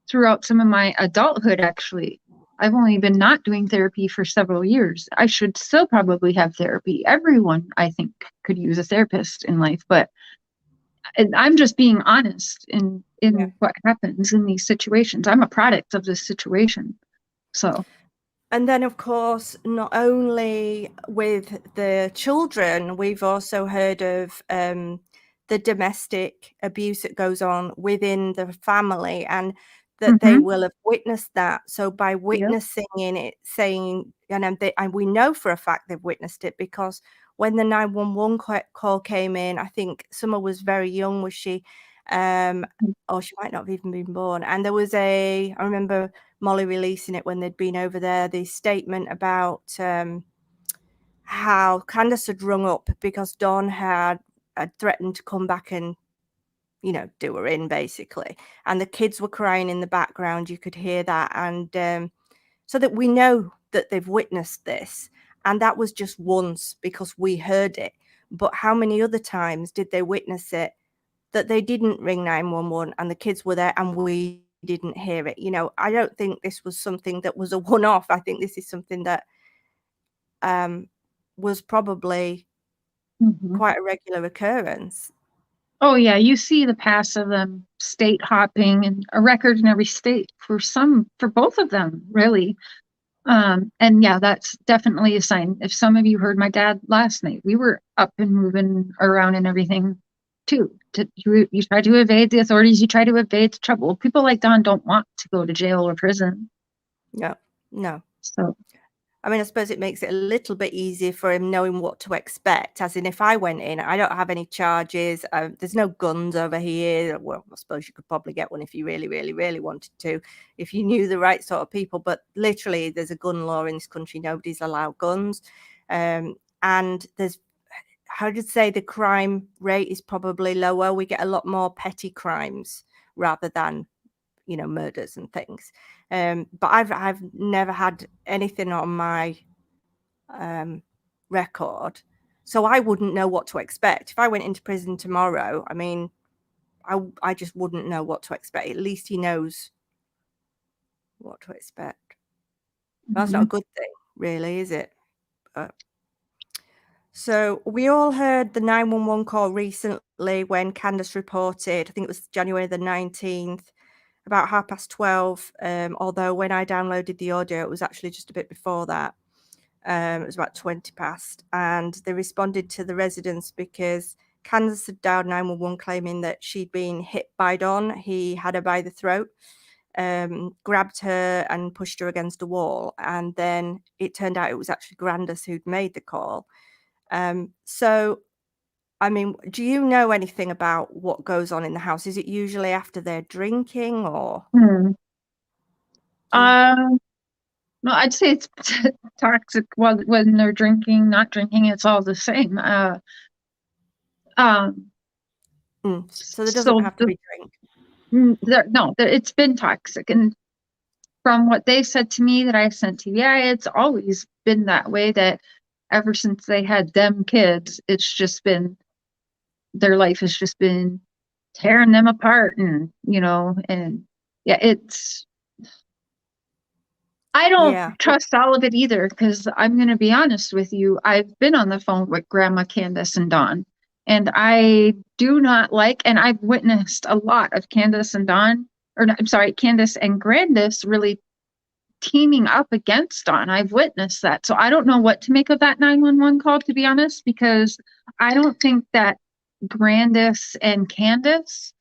Speaker 2: throughout some of my adulthood, actually. I've only been not doing therapy for several years. I should still probably have therapy. Everyone, I think, could use a therapist in life, but I'm just being honest
Speaker 1: Yeah.
Speaker 2: in what happens in these situations. I'm a product of this situation. So,
Speaker 1: And then, of course, not only with the children, we've also heard of the domestic abuse that goes on within the family, and that they
Speaker 2: mhm,
Speaker 1: will have witnessed that. So by
Speaker 2: yep.
Speaker 1: witnessing it, saying, and we know for a fact they've witnessed it, because when the 911 call came in, I think Summer was very young, was she? Or she might not have even been born. And there was I remember Molly releasing it when they'd been over there, the statement about how Candace had rung up because Dawn had threatened to come back and, do her in, basically. And the kids were crying in the background. You could hear that. And so that we know that they've witnessed this. And that was just once because we heard it. But how many other times did they witness it that they didn't ring 911 and the kids were there and we didn't hear it? I don't think this was something that was a one-off. I think this is something that was probably
Speaker 2: Mhm.
Speaker 1: quite a regular occurrence.
Speaker 2: Oh yeah, you see the past of them state hopping and a record in every state for both of them, really. And yeah, that's definitely a sign. If some of you heard my dad last night, we were up and moving around and everything too. You try to evade the authorities, you try to evade the trouble. People like Don don't want to go to jail or prison.
Speaker 1: No, no.
Speaker 2: So,
Speaker 1: I mean, I suppose it makes it a little bit easier for him knowing what to expect. As in, if I went in, I don't have any charges. There's no guns over here. Well, I suppose you could probably get one if you really, really, really wanted to, if you knew the right sort of people. But literally, there's a gun law in this country. Nobody's allowed guns. And there's, how to say, the crime rate is probably lower. We get a lot more petty crimes rather than murders and things. But I've never had anything on my record, so I wouldn't know what to expect if I went into prison tomorrow. I mean, I just wouldn't know what to expect. At least he knows what to expect. That's not a
Speaker 2: mhm.
Speaker 1: good thing, really, is it? But so we all heard the 911 call recently when Candace reported, I think it was January the 19th, about 12:30. Although when I downloaded the audio, it was actually just a bit before that. It was about 20 past. And they responded to the residents because Candace had dialed 911 claiming that she'd been hit by Don. He had her by the throat, grabbed her and pushed her against a wall. And then it turned out it was actually Grandis who'd made the call. So, I mean, do you know anything about what goes on in the house? Is it usually after they're drinking, or
Speaker 2: Hmm.
Speaker 1: do you?
Speaker 2: Um, no, I'd say it's toxic when they're drinking, not drinking, it's all the same. Um,
Speaker 1: So there doesn't
Speaker 2: so
Speaker 1: have to be drink.
Speaker 2: no, it's been toxic. And from what they've said to me that I sent to you, yeah, it's always been that way, that ever since they had them kids, it's just been, their life has just been tearing them apart. And yeah, I don't
Speaker 1: Yeah.
Speaker 2: trust all of it either, because I'm going to be honest with you. I've been on the phone with Grandma Candace and Dawn. And I do not like, and I've witnessed a lot of Candace and Dawn, or no, I'm sorry, Candace and Grandis really teaming up against Dawn. I've witnessed that. So I don't know what to make of that 911 call, to be honest, because I don't think that Grandis and Candace,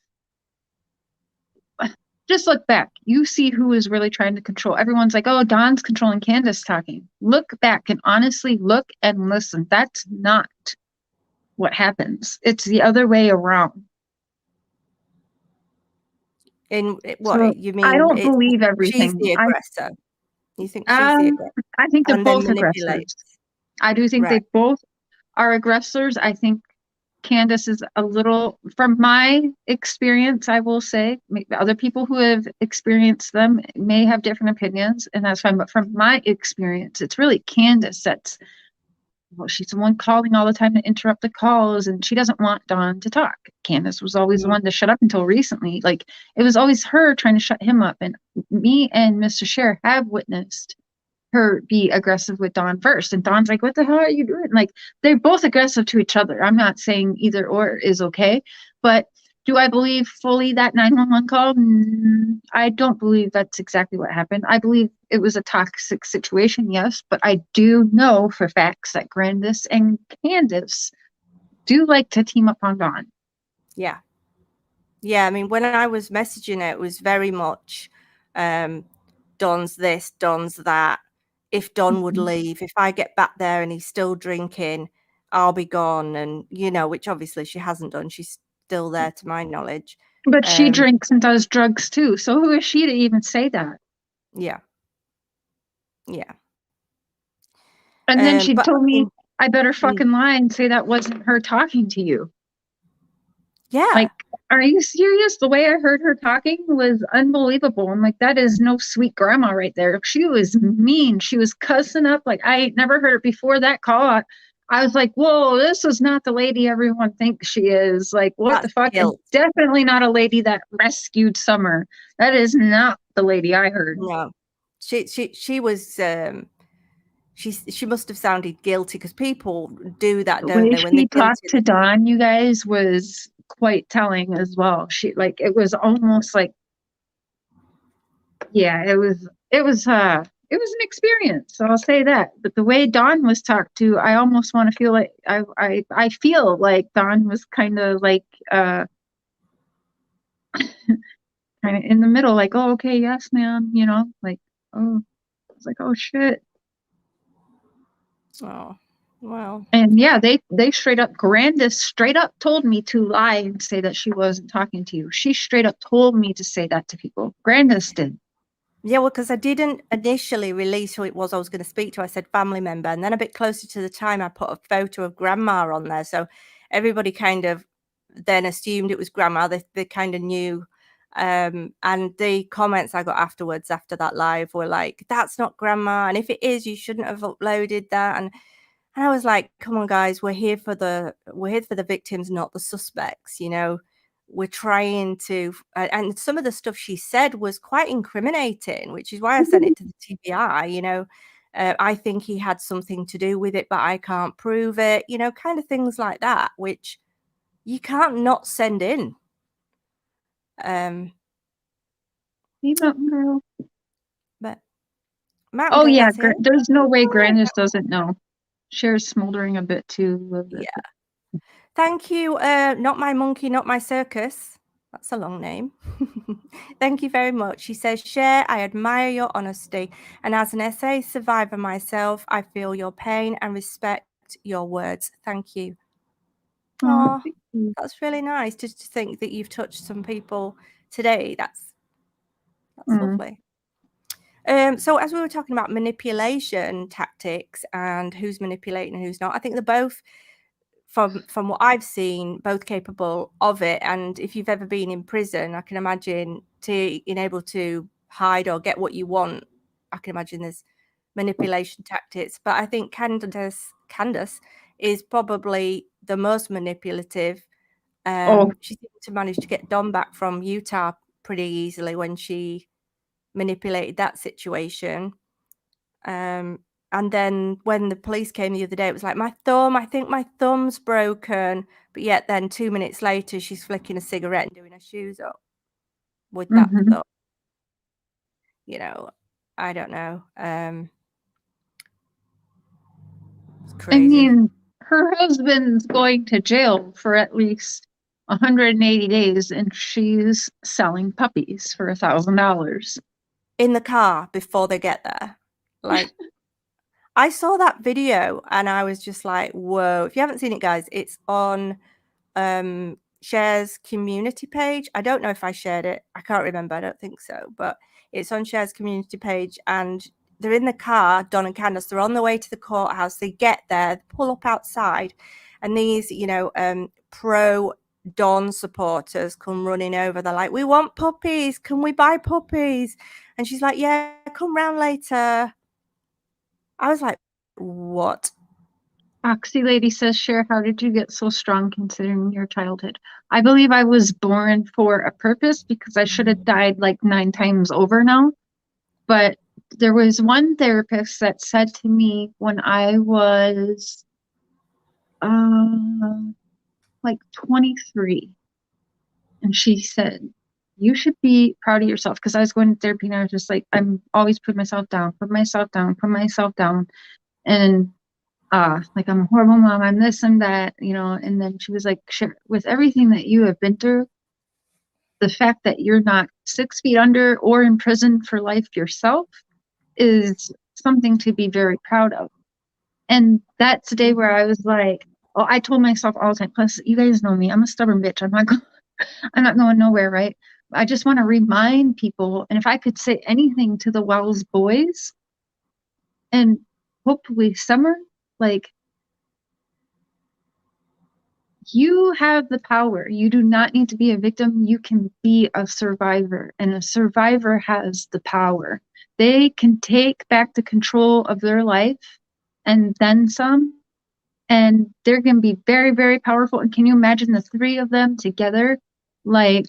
Speaker 2: just look back. You see who is really trying to control. Everyone's like, oh, Dawn's controlling Candace talking. Look back and honestly look and listen. That's not what happens. It's the other way around.
Speaker 1: In what
Speaker 2: So
Speaker 1: you
Speaker 2: I
Speaker 1: mean?
Speaker 2: don't believe
Speaker 1: She's
Speaker 2: everything.
Speaker 1: the aggressor. You think she's the aggressor
Speaker 2: I think they're
Speaker 1: and then
Speaker 2: both aggressors.
Speaker 1: manipulates?
Speaker 2: I do think they
Speaker 1: Right.
Speaker 2: both are aggressors. I think Candace is a little, from my experience, I will say, maybe other people who have experienced them may have different opinions, and that's fine. But from my experience, it's really Candace that's, well, she's the one calling all the time to interrupt the calls, and she doesn't want Dawn to talk. Candace was always the one to shut up until recently. Like, it was always her trying to shut him up. And me and Mr. Cher have witnessed her be aggressive with Dawn first. And Dawn's like, what the hell are you doing? Like, they're both aggressive to each other. I'm not saying either or is okay, but do I believe fully that 911 call? I don't believe that's exactly what happened. I believe it was a toxic situation, yes, but I do know for facts that Grandis and Candace do like to team up on Dawn.
Speaker 1: Yeah. Yeah, I mean, when I was messaging it was very much Don's this, Don's that. If Don would leave, if I get back there and he's still drinking, I'll be gone. And, which obviously she hasn't done. She's still there to my knowledge.
Speaker 2: But she drinks and does drugs too. So who is she to even say that?
Speaker 1: Yeah. Yeah.
Speaker 2: And then she
Speaker 1: But
Speaker 2: told me I better
Speaker 1: Mm.
Speaker 2: fucking lie and say that wasn't her talking to you.
Speaker 1: yeah.
Speaker 2: Like, are you serious? The way I heard her talking was unbelievable. I'm like, that is no sweet grandma right there. She was mean. She was cussing up. Like, I ain't never heard it before that call. I was like, whoa, this is not the lady everyone thinks she is. Like, what
Speaker 1: That's
Speaker 2: the fuck? And
Speaker 1: guilt.
Speaker 2: definitely not a lady that rescued Summer. That is not the lady I heard.
Speaker 1: No. She was she must have sounded guilty because people do that,
Speaker 2: The
Speaker 1: don't
Speaker 2: way
Speaker 1: they? When they're
Speaker 2: she talked
Speaker 1: guilty.
Speaker 2: to Dawn, you guys, was quite telling as well. She, like, it was almost like, yeah, it was an experience. So I'll say that. But the way Dawn was talked to, I almost want to feel like I feel like Dawn was kind of like kind of in the middle, like, oh, okay, yes, ma'am, like, oh, I was like, oh shit.
Speaker 1: Oh, well.
Speaker 2: And yeah, they straight up, Grandis straight up told me to lie and say that she wasn't talking to you. She straight up told me to say that to people. Grandis did.
Speaker 1: Yeah, well, because I didn't initially release who it was I was going to speak to. I said family member. And then a bit closer to the time, I put a photo of grandma on there. So everybody kind of then assumed it was grandma. They kind of knew. And the comments I got afterwards after that live were like, that's not grandma. And if it is, you shouldn't have uploaded that. And I was like, come on, guys, we're here for the victims, not the suspects, We're trying to, and some of the stuff she said was quite incriminating, which is why I sent it to the TBI, I think he had something to do with it, but I can't prove it, kind of things like that, which you can't not send in.
Speaker 2: Mountain Girl.
Speaker 1: But Mountain Girl,
Speaker 2: yeah,
Speaker 1: here.
Speaker 2: there's no way Grandis doesn't know. Cher's smoldering a bit too.
Speaker 1: Yeah. Thank you. Not my monkey, not my circus. That's a long name. Thank you very much. She says, Cher, I admire your honesty. And as an SA survivor myself, I feel your pain and respect your words. Thank you. Oh, that's really nice. Just to think that you've touched some people today. That's lovely. So as we were talking about manipulation tactics and who's manipulating and who's not, I think they're both, from what I've seen, both capable of it. And if you've ever been in prison, I can imagine being able to hide or get what you want. I can imagine there's manipulation tactics, but I think Candace is probably the most manipulative. She seemed to manage to get Don back from Utah pretty easily when she manipulated that situation. And then when the police came the other day, it was like, my thumb, I think my thumb's broken. But yet then 2 minutes later, she's flicking a cigarette and doing her shoes up with that
Speaker 2: Mm-hmm.
Speaker 1: thumb. You know, I don't know. It's
Speaker 2: I
Speaker 1: crazy.
Speaker 2: mean, her husband's going to jail for at least 180 days, and she's selling puppies for $1,000.
Speaker 1: In the car before they get there. Like, I saw that video and I was just like, whoa. If you haven't seen it, guys, it's on Cher's community page. I don't know if I shared it. I can't remember. I don't think so. But it's on Cher's community page, and they're in the car, Don and Candace. They're on the way to the courthouse. They get there, pull up outside, and these, pro Don supporters come running over. They're like, we want puppies. Can we buy puppies? And she's like, yeah, come round later. I was like, what?
Speaker 2: Oxy Lady says, Cher, how did you get so strong considering your childhood? I believe I was born for a purpose because I should have died like 9 times over now. But there was one therapist that said to me when I was like 23, and she said, you should be proud of yourself, because I was going to therapy and I was just like, I'm always putting myself down, put myself down, put myself down. And like, I'm a horrible mom, I'm this and that, and then she was like, Cher, with everything that you have been through, the fact that you're not 6 feet under or in prison for life yourself is something to be very proud of. And that's the day where I was like, oh, I told myself all the time, plus you guys know me, I'm a stubborn bitch. I'm not going nowhere, right? I just want to remind people, and if I could say anything to the Wells boys, and hopefully Summer, like, you have the power. You do not need to be a victim. You can be a survivor, and a survivor has the power. They can take back the control of their life and then some, and they're going to be very, very powerful. And can you imagine the 3 of them together? Like,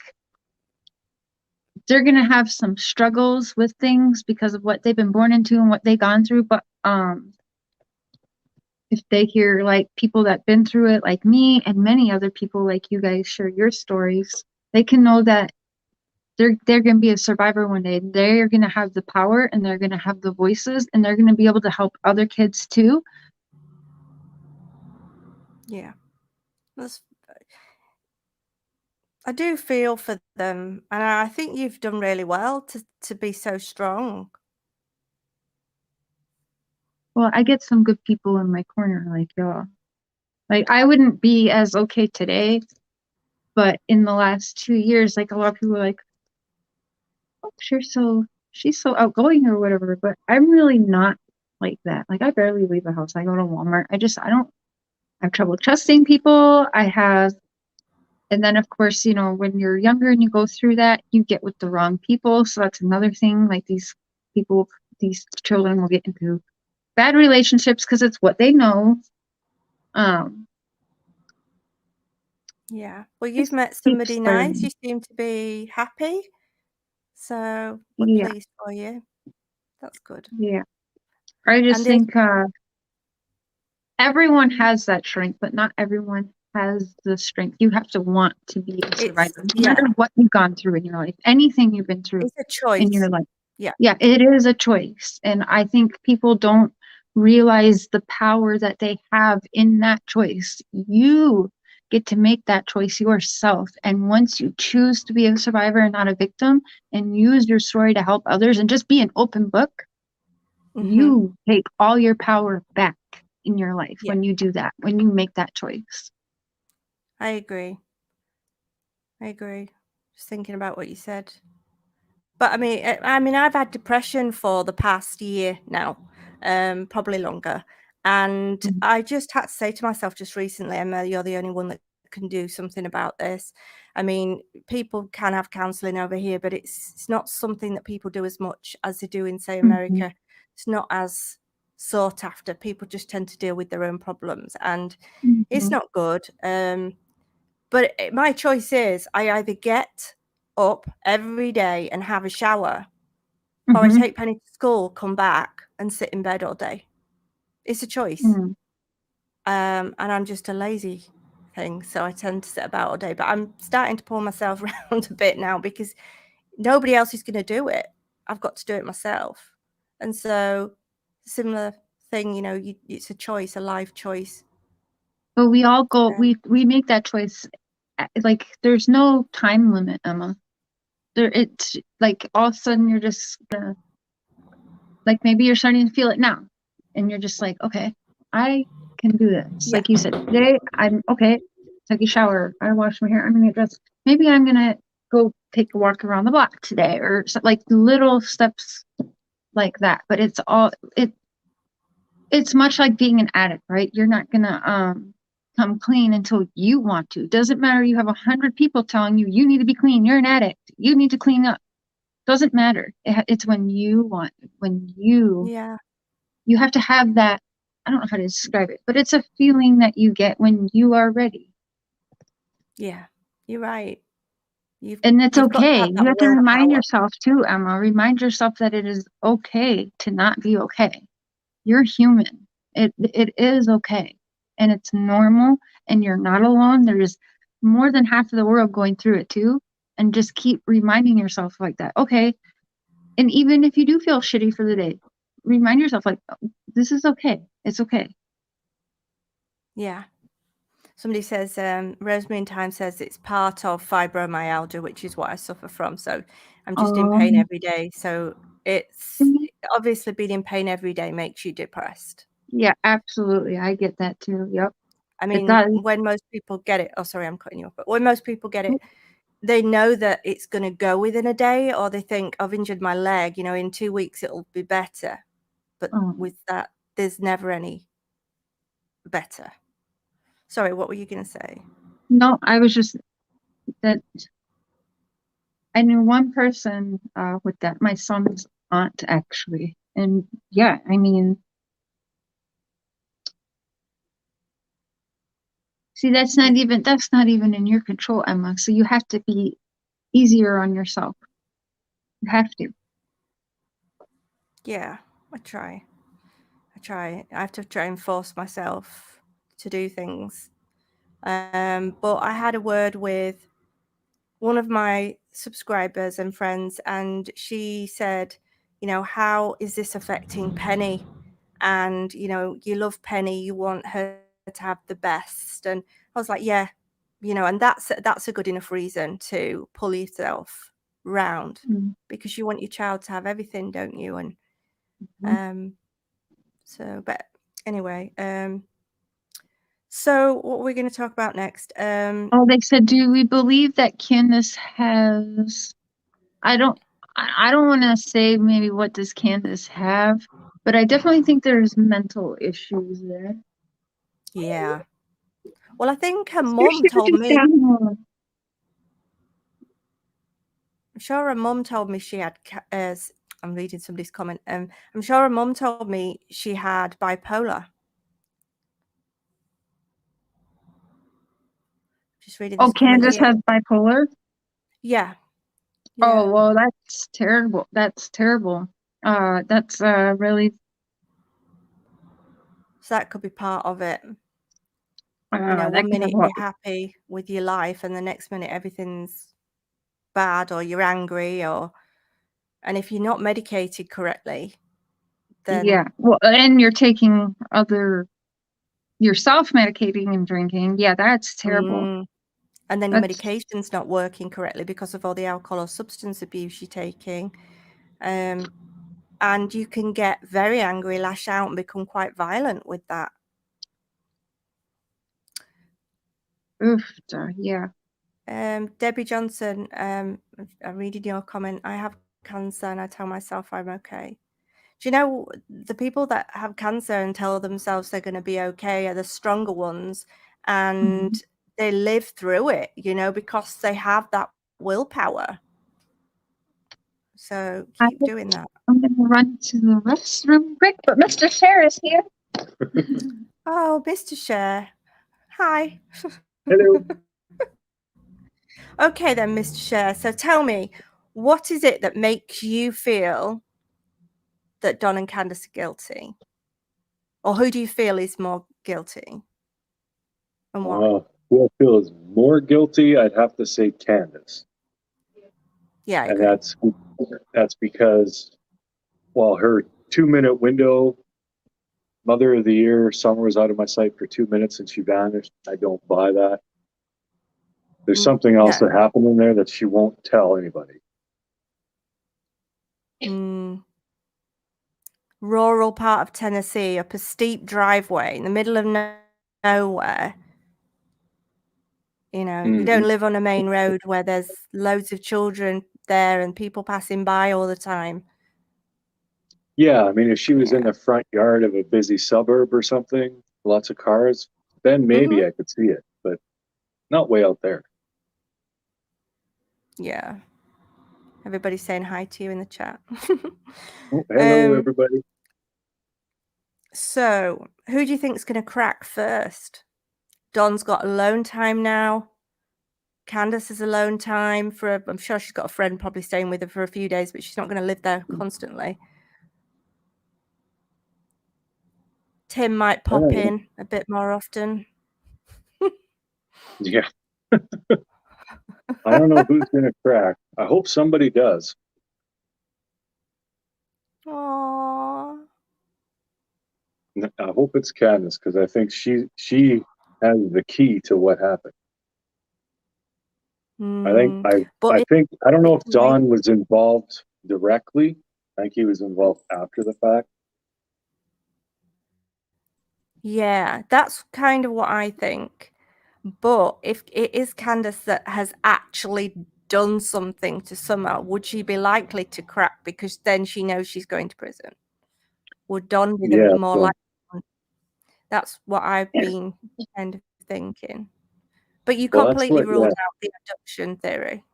Speaker 2: they're going to have some struggles with things because of what they've been born into and what they've gone through. But if they hear like people that been through it, like me and many other people like you guys share your stories, they can know that they're going to be a survivor one day. They're going to have the power, and they're going to have the voices, and they're going to be able to help other kids too.
Speaker 1: Yeah. I do feel for them, and I think you've done really well to be so strong.
Speaker 2: Well, I get some good people in my corner, like y'all. Like, I wouldn't be as okay today, but in the last 2 years, like, a lot of people are like, oh, she's so outgoing or whatever, but I'm really not like that. Like, I barely leave the house. I go to Walmart. I don't have trouble trusting people. And then of course, when you're younger and you go through that, you get with the wrong people. So that's another thing. Like, these children will get into bad relationships because it's what they know.
Speaker 1: Yeah. Well, you've met somebody nice. You seem to be happy. So we're pleased for you. That's good.
Speaker 2: Yeah. I just think everyone has that strength, but not everyone has the strength. You have to want to be a survivor. No matter what you've gone through in your life, anything you've been through
Speaker 1: it's a choice
Speaker 2: in your life.
Speaker 1: Yeah,
Speaker 2: it is a choice. And I think people don't realize the power that they have in that choice. You get to make that choice yourself. And once you choose to be a survivor and not a victim, and use your story to help others and just be an open book, you take all your power back in your life when you do that, when you make that choice.
Speaker 1: I agree. Just thinking about what you said. But I mean, I've had depression for the past year now, probably longer. And I just had to say to myself just recently, Emma, you're the only one that can do something about this. I mean, people can have counselling over here, but it's not something that people do as much as they do in, say, America. It's not as sought after. People just tend to deal with their own problems, and it's not good. But my choice is I either get up every day and have a shower, or I take Penny to school, come back and sit in bed all day. It's a choice.
Speaker 2: Mm.
Speaker 1: And I'm just a lazy thing, so I tend to sit about all day. But I'm starting to pull myself around a bit now because nobody else is going to do it. I've got to do it myself. And so, similar thing, it's a choice, a life choice.
Speaker 2: But we all go, we make that choice. Like, there's no time limit, Emma. It's like all of a sudden you're just gonna, like, maybe you're starting to feel it now, and you're just like, okay, I can do this.
Speaker 1: Yeah.
Speaker 2: Like you said, today I'm okay. Take a shower. I wash my hair. I'm gonna get dressed. Maybe I'm gonna go take a walk around the block today, or like little steps like that. But it's much like being an addict, right? You're not gonna come clean until you want to. It doesn't matter. You have 100 people telling you you need to be clean. You're an addict. You need to clean up. Doesn't matter. It's when you want, when you have to have that. I don't know how to describe it, but it's a feeling that you get when you are ready.
Speaker 1: Yeah, you're right.
Speaker 2: And it's
Speaker 1: You've got to
Speaker 2: okay.
Speaker 1: have
Speaker 2: You
Speaker 1: that
Speaker 2: have to remind
Speaker 1: willpower.
Speaker 2: yourself too, Emma. Remind yourself that it is okay to not be okay. You're human. It is okay. And it's normal, and you're not alone. There's more than half of the world going through it too. And just keep reminding yourself like that. Okay. And even if you do feel shitty for the day, remind yourself like, this is okay. It's okay.
Speaker 1: Yeah. Somebody says, Rosemary in Time says it's part of fibromyalgia, which is what I suffer from. So I'm just in pain every day. So it's obviously being in pain every day makes you depressed.
Speaker 2: Yeah, absolutely. I get that too. Yep.
Speaker 1: I
Speaker 2: It
Speaker 1: mean,
Speaker 2: does.
Speaker 1: when most people get it, oh, sorry, I'm cutting you off, but when most people get it, they know that it's going to go within a day, or they think, I've injured my leg, in 2 weeks it'll be better. But with that, there's never any better. Sorry, what were you going to say?
Speaker 2: No, I was just that I knew one person with that, my son's aunt actually. And yeah, I mean, see, that's not even in your control, Emma. So you have to be easier on yourself. You have to.
Speaker 1: Yeah, I try. I have to try and force myself to do things. But I had a word with one of my subscribers and friends, and she said, how is this affecting Penny? And, you love Penny, you want her to have the best. And I was like, yeah, and that's a good enough reason to pull yourself round, because you want your child to have everything, don't you? And so, but anyway, so what we're going to talk about next?
Speaker 2: They said, do we believe that Candace has? I don't want to say maybe what does Candace have, but I definitely think there's mental issues there.
Speaker 1: Yeah. Well, I think her mum told me. I'm sure her mum told me she had. I'm reading somebody's comment. I'm sure her mum told me she had bipolar. Just reading this comment
Speaker 2: Candace
Speaker 1: here.
Speaker 2: has bipolar?
Speaker 1: Yeah.
Speaker 2: Oh, well, that's terrible. That's terrible. That's really.
Speaker 1: So that could be part of it.
Speaker 2: That
Speaker 1: One
Speaker 2: could
Speaker 1: minute
Speaker 2: have
Speaker 1: you're happy with your life, and the next minute everything's bad, or you're angry, and if you're not medicated correctly, then
Speaker 2: yeah. Well, and you're taking you're self-medicating and drinking. Yeah, that's terrible.
Speaker 1: And then your medication's not working correctly because of all the alcohol or substance abuse you're taking. And you can get very angry, lash out, and become quite violent with that.
Speaker 2: Oof, yeah.
Speaker 1: Debbie Johnson, I'm reading your comment. I have cancer and I tell myself I'm okay. Do you know the people that have cancer and tell themselves they're going to be okay are the stronger ones, and they live through it, because they have that willpower. So keep doing that.
Speaker 2: I'm going to run to the restroom quick, but Mr. Cher is here.
Speaker 1: Oh, Mr. Cher. Hi.
Speaker 3: Hello.
Speaker 1: Okay then, Mr. Cher. So tell me, what is it that makes you feel that Don and Candace are guilty? Or who do you feel is more guilty? And why?
Speaker 3: Who I feel is more guilty, I'd have to say Candace.
Speaker 1: Yeah, I
Speaker 3: And
Speaker 1: agree.
Speaker 3: that's because while her 2 minute window, Mother of the Year, Summer was out of my sight for 2 minutes and she vanished. I don't buy that. There's something else that
Speaker 1: No.
Speaker 3: happened in there that she won't tell anybody.
Speaker 1: Rural part of Tennessee, up a steep driveway in the middle of nowhere. You know, you don't live on a main road where there's loads of children there and people passing by all the time.
Speaker 3: Yeah, I mean, if she was in the front yard of a busy suburb or something, lots of cars, then maybe I could see it, but not way out there.
Speaker 1: Yeah. Everybody's saying hi to you in the chat.
Speaker 3: Oh, hello, everybody.
Speaker 1: So, who do you think is going to crack first? Dawn's got alone time now. Candace has alone time I'm sure she's got a friend probably staying with her for a few days, but she's not going to live there constantly. Tim might pop in a bit more often.
Speaker 3: Yeah. I don't know who's going to crack. I hope somebody does.
Speaker 1: Aww.
Speaker 3: I hope it's Candace because I think she has the key to what happened. I don't know if Don was involved directly. I think he was involved after the fact.
Speaker 1: Yeah, that's kind of what I think. But if it is Candace that has actually done something to Summer, would she be likely to crack because then she knows she's going to prison? Would Don be the more likely one? That's what I've been kind of thinking. But you completely ruled out the abduction theory.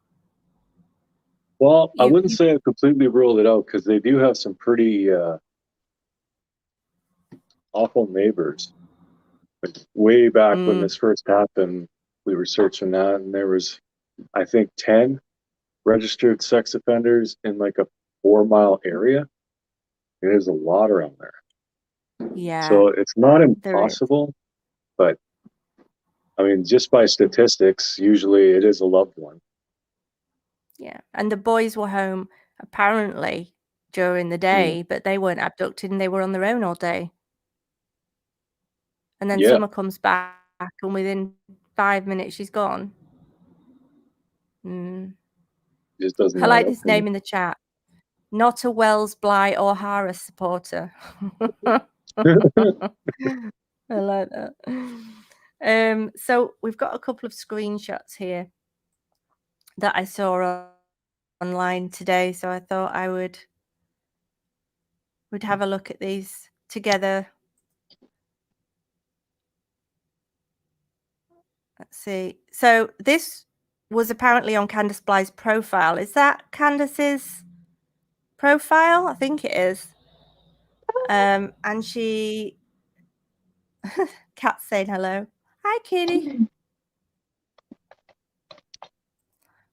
Speaker 3: Well, I wouldn't say I completely ruled it out because they do have some pretty awful neighbors. Like way back when this first happened, we were searching that, and there was, I think, 10 registered sex offenders in like a 4 mile area. There's a lot around there.
Speaker 1: Yeah.
Speaker 3: So it's not impossible, but I mean, just by statistics, usually it is a loved one.
Speaker 1: Yeah. And the boys were home apparently during the day, but they weren't abducted and they were on their own all day. And then Summer comes back and within 5 minutes she's gone.
Speaker 3: Just doesn't
Speaker 1: I like
Speaker 3: add
Speaker 1: this
Speaker 3: up
Speaker 1: name in the chat. Not a Wells, Bly or Hara supporter. I like that. So we've got a couple of screenshots here that I saw online today. So I thought we'd have a look at these together. Let's see. So this was apparently on Candace Bly's profile. Is that Candace's profile? I think it is. And she Cat's saying hello. Hi, kitty.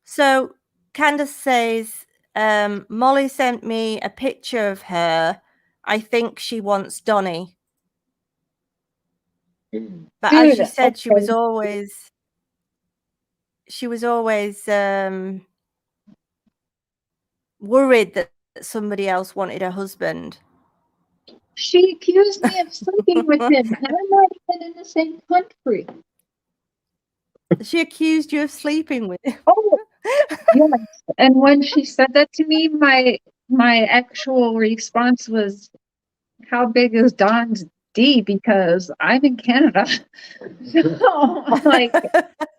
Speaker 1: So Candace says, Molly sent me a picture of her. I think she wants Donnie. But as you said, she was always worried that somebody else wanted her husband.
Speaker 2: She accused me of sleeping with him, and I'm not even in the same country.
Speaker 1: She accused you of sleeping with him.
Speaker 2: Oh, yes. And when she said that to me, my actual response was, "How big is Don's D?" Because I'm in Canada. So, like,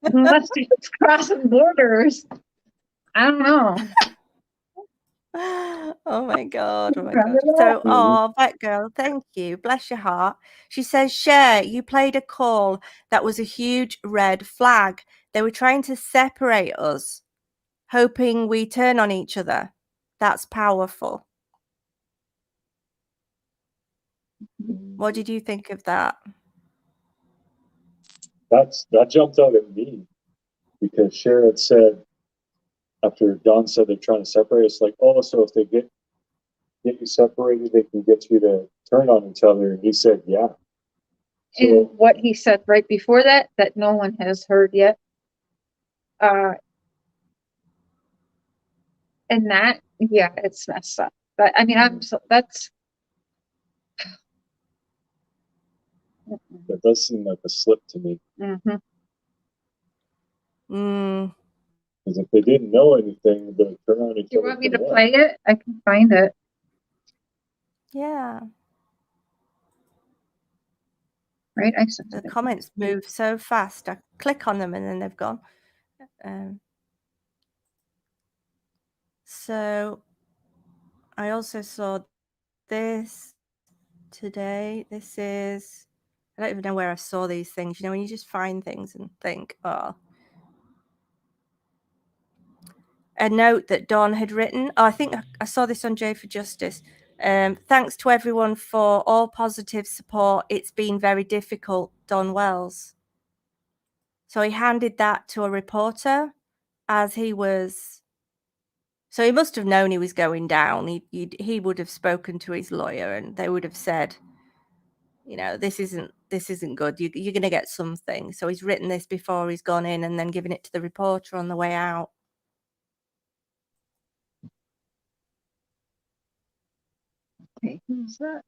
Speaker 2: unless it's crossing borders, I don't know.
Speaker 1: Oh my God. So, that girl, thank you. Bless your heart. She says, Cher, you played a call that was a huge red flag. They were trying to separate us, hoping we turn on each other. That's powerful. What did you think of that?
Speaker 3: That jumped out at me because Cher had said, after Don said they're trying to separate us, like, oh, so if they get you separated, they can get you to turn on each other, and he said, yeah.
Speaker 2: And what he said right before that no one has heard yet. And that, yeah, it's messed up. But I mean, that's.
Speaker 3: That does seem like a slip to me.
Speaker 2: Mm-hmm.
Speaker 3: Because if they didn't know anything, they'd turn on each other.
Speaker 2: Do you want me to play it? I can find it.
Speaker 1: Yeah.
Speaker 2: Right, I sent
Speaker 1: The
Speaker 2: it.
Speaker 1: comments move so fast. I click on them and then they've gone. So I also saw this today. This is, I don't even know where I saw these things. You know, when you just find things and think, oh. A note that Dawn had written. Oh, I think I saw this on J for Justice. Thanks to everyone for all positive support. It's been very difficult, Don Wells. So he handed that to a reporter as he was. So he must have known he was going down. He would have spoken to his lawyer and they would have said, you know, this isn't good. You're going to get something. So he's written this before he's gone in and then given it to the reporter on the way out.
Speaker 2: Okay, who's that?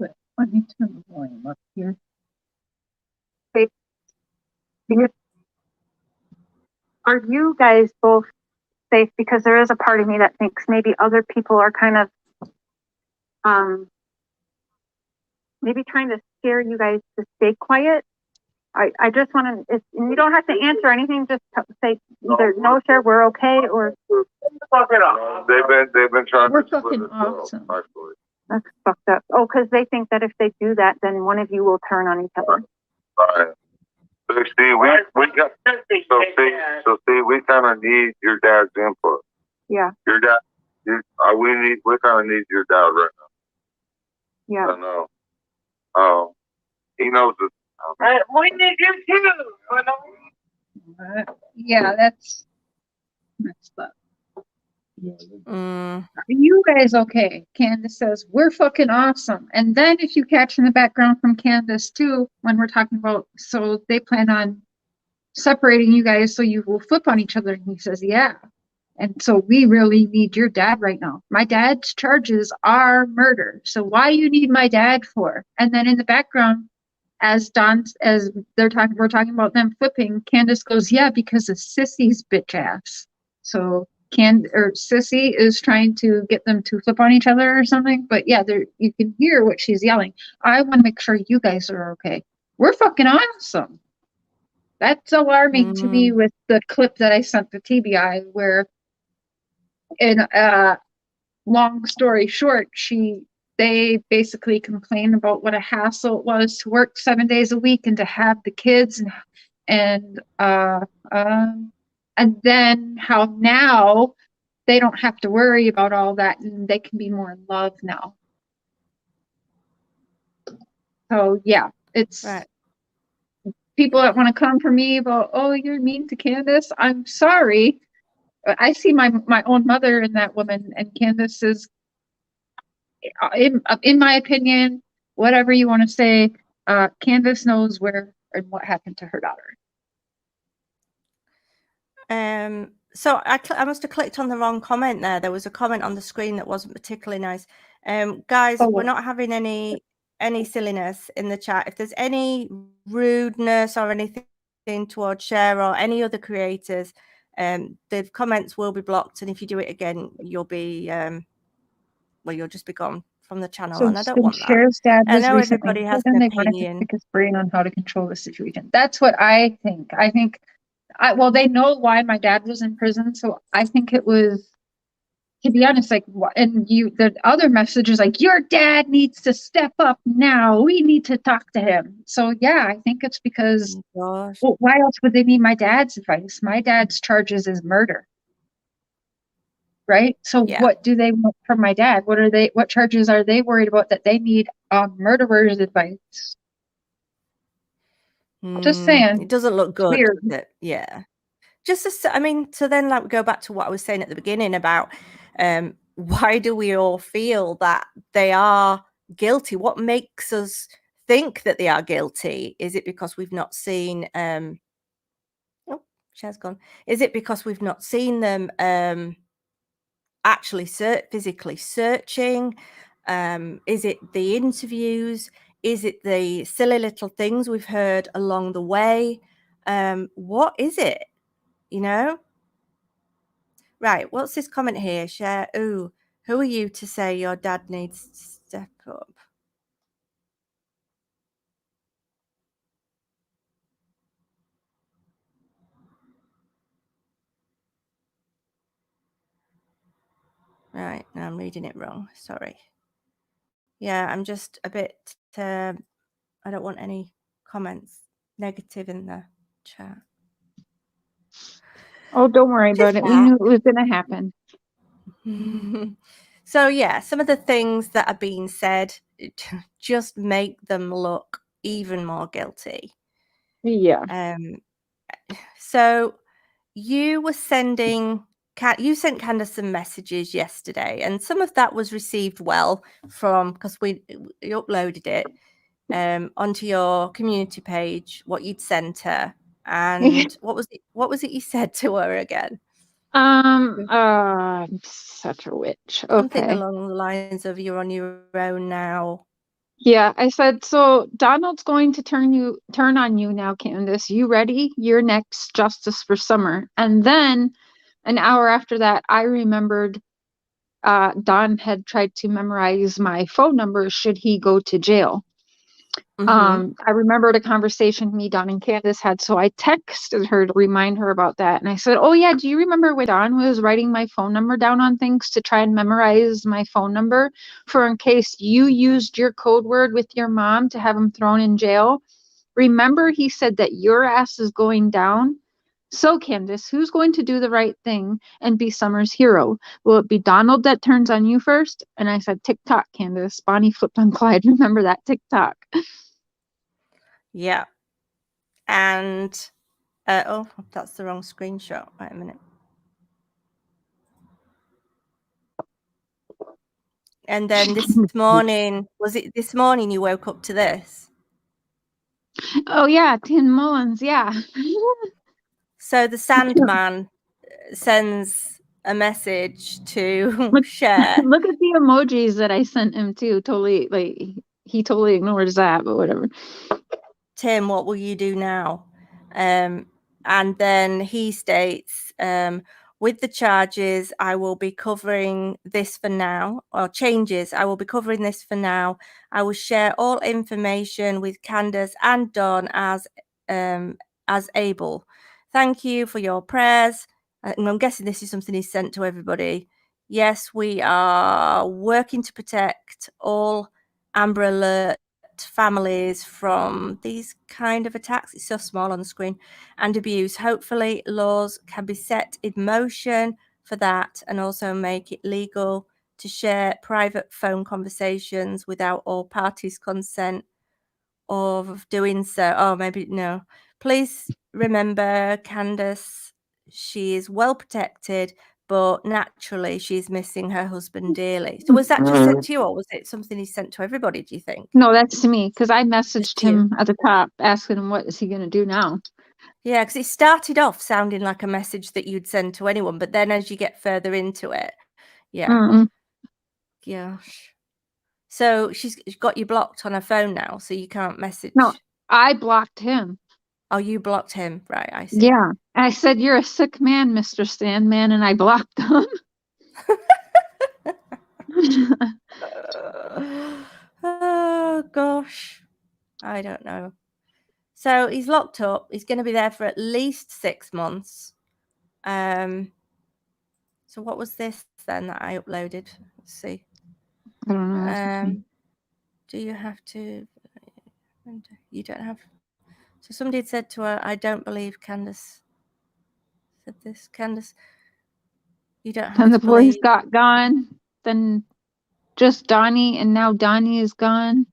Speaker 2: Let me turn the volume up here. Are you guys both safe? Because there is a part of me that thinks maybe other people are kind of maybe trying to scare you guys to stay quiet. I just want to, you don't have to answer anything, just say either no, Cher, we're okay, or
Speaker 4: they've been trying
Speaker 2: we're
Speaker 4: to
Speaker 2: fucking awesome.
Speaker 4: Actually.
Speaker 2: That's fucked up. Oh, because they think that if they do that, then one of you will turn on each other.
Speaker 4: Right. So see, we got so see, we kind of need your dad's input.
Speaker 2: Yeah.
Speaker 4: Your dad, we kind of need your dad right now.
Speaker 2: Yeah.
Speaker 4: I know. He knows it. We need you too.
Speaker 2: Yeah, that's messed up.
Speaker 1: Mm.
Speaker 2: Are you guys okay? Candace says, we're fucking awesome. And then if you catch in the background from Candace too, when we're talking about, so they plan on separating you guys so you will flip on each other. And he says, yeah. And so we really need your dad right now. My dad's charges are murder. So why you need my dad for? And then in the background, as we're talking about them flipping, Candace goes, yeah, because of Sissy's bitch ass. So Sissy is trying to get them to flip on each other or something. But yeah, you can hear what she's yelling. I want to make sure you guys are okay. We're fucking awesome. That's alarming to me with the clip that I sent to TBI, where in long story short, they basically complained about what a hassle it was to work 7 days a week and to have the kids and then how now they don't have to worry about all that and they can be more in love now. So yeah, it's
Speaker 1: right.
Speaker 2: People that want to come for me about, oh, you're mean to Candace. I'm sorry. I see my own mother in that woman, and Candace is, in my opinion, whatever you want to say, Candace knows where and what happened to her daughter.
Speaker 1: So I must have clicked on the wrong comment there. There was a comment on the screen that wasn't particularly nice. Guys, we're not having any silliness in the chat. If there's any rudeness or anything towards Cher or any other creators, the comments will be blocked. And if you do it again, you'll be, you'll just be gone from the channel.
Speaker 2: So
Speaker 1: and I don't want that.
Speaker 2: Cher's dad was
Speaker 1: I know
Speaker 2: recently
Speaker 1: everybody has
Speaker 2: and
Speaker 1: an
Speaker 2: they wanted
Speaker 1: opinion.
Speaker 2: to pick his brain on how to control the situation. That's what I think. They know why my dad was in prison, so I think it was, to be honest, like, and the other message is like, your dad needs to step up now. We need to talk to him. So yeah, I think it's because, well, why else would they need my dad's advice? My dad's charges is murder. Right? So what do they want from my dad? What charges are they worried about that they need a murderer's advice? Just saying.
Speaker 1: It doesn't look good.
Speaker 2: Weird.
Speaker 1: Yeah. So then like go back to what I was saying at the beginning about why do we all feel that they are guilty? What makes us think that they are guilty? Is it because we've not seen Cher's gone. Is it because we've not seen them actually physically searching? Is it the interviews? Is it the silly little things we've heard along the way? What is it? Right, what's this comment here? Cher, ooh, who are you to say your dad needs to step up? Right, no, I'm reading it wrong. Sorry. Yeah, I'm just a bit, I don't want any comments negative in the chat.
Speaker 2: Oh, don't worry about it. We knew it was going to happen.
Speaker 1: So, yeah, some of the things that are being said just make them look even more guilty.
Speaker 2: Yeah.
Speaker 1: So you sent Candace some messages yesterday, and some of that was received well because we uploaded it onto your community page, what you'd sent her. And what was it you said to her again?
Speaker 2: I'm such a witch.
Speaker 1: Something
Speaker 2: Okay.
Speaker 1: along the lines of you're on your own now.
Speaker 2: Yeah, I said, so Donald's going to turn on you now, Candace. You ready? You're next justice for Summer. And then an hour after that, I remembered Don had tried to memorize my phone number should he go to jail. I remembered a conversation me, Don, and Candace had, so I texted her to remind her about that. And I said, oh yeah, do you remember when Don was writing my phone number down on things to try and memorize my phone number for in case you used your code word with your mom to have him thrown in jail? Remember, he said that your ass is going down. So, Candace, who's going to do the right thing and be Summer's hero? Will it be Donald that turns on you first? And I said, TikTok, Candace. Bonnie flipped on Clyde. Remember that TikTok?
Speaker 1: Yeah. And, oh, that's the wrong screenshot. Wait a minute. And then this morning, was it this morning you woke up to this?
Speaker 2: Oh, yeah, Tim Mullins, yeah.
Speaker 1: So the Sandman sends a message to Cher.
Speaker 2: Look at the emojis that I sent him too. Totally, like, he totally ignores that, but whatever.
Speaker 1: Tim, what will you do now? And then he states, with the charges, I will be covering this for now, or changes, I will be covering this for now. I will share all information with Candace and Dawn as able. Thank you for your prayers. And I'm guessing this is something he's sent to everybody. Yes, we are working to protect all Amber Alert families from these kind of attacks. It's so small on the screen, and abuse. Hopefully laws can be set in motion for that, and also make it legal to share private phone conversations without all parties' consent of doing so. Oh, maybe no. Please remember, Candace, she is well protected, but naturally she's missing her husband dearly. So was that just sent to you, or was it something he sent to everybody, do you think?
Speaker 2: No, that's to me, because I messaged him at the top asking him what is he going to do now.
Speaker 1: Yeah, because it started off sounding like a message that you'd send to anyone, but then as you get further into it, yeah. Gosh. So she's got you blocked on her phone now, so you can't message.
Speaker 2: No, I blocked him.
Speaker 1: Oh, you blocked him. Right, I see.
Speaker 2: Yeah. I said, you're a sick man, Mr. Sandman, and I blocked him.
Speaker 1: Oh, gosh. I don't know. So he's locked up. He's going to be there for at least 6 months. So what was this then that I uploaded? Let's see.
Speaker 2: I don't know.
Speaker 1: Do you have to? You don't have. So somebody had said to her, I don't believe Candace said this. Candace, you don't have
Speaker 2: and
Speaker 1: to
Speaker 2: the boys
Speaker 1: believe.
Speaker 2: got gone. Then just Donnie, and now Donnie is gone.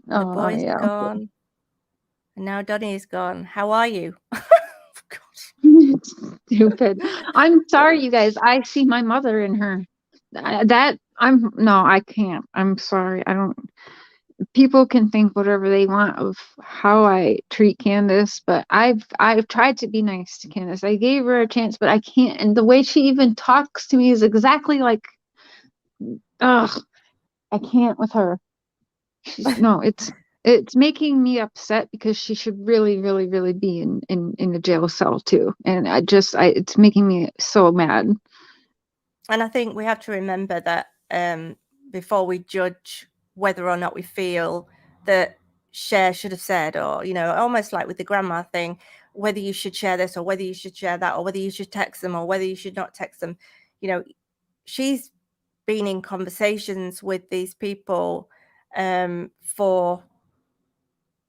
Speaker 1: The boys are gone. And now Donnie is gone. How are you?
Speaker 2: Stupid. I'm sorry, you guys. I see my mother in her. That I can't. I'm sorry. I don't. People can think whatever they want of how I treat Candace, but I've tried to be nice to Candace. I gave her a chance, but I can't. And the way she even talks to me is exactly like, ugh, I can't with her. No, it's making me upset because she should really, really, really be in a jail cell too. And it's making me so mad.
Speaker 1: And I think we have to remember that before we judge whether or not we feel that Cher should have said, or, you know, almost like with the grandma thing, whether you should share this or whether you should share that, or whether you should text them or whether you should not text them. You know, she's been in conversations with these people for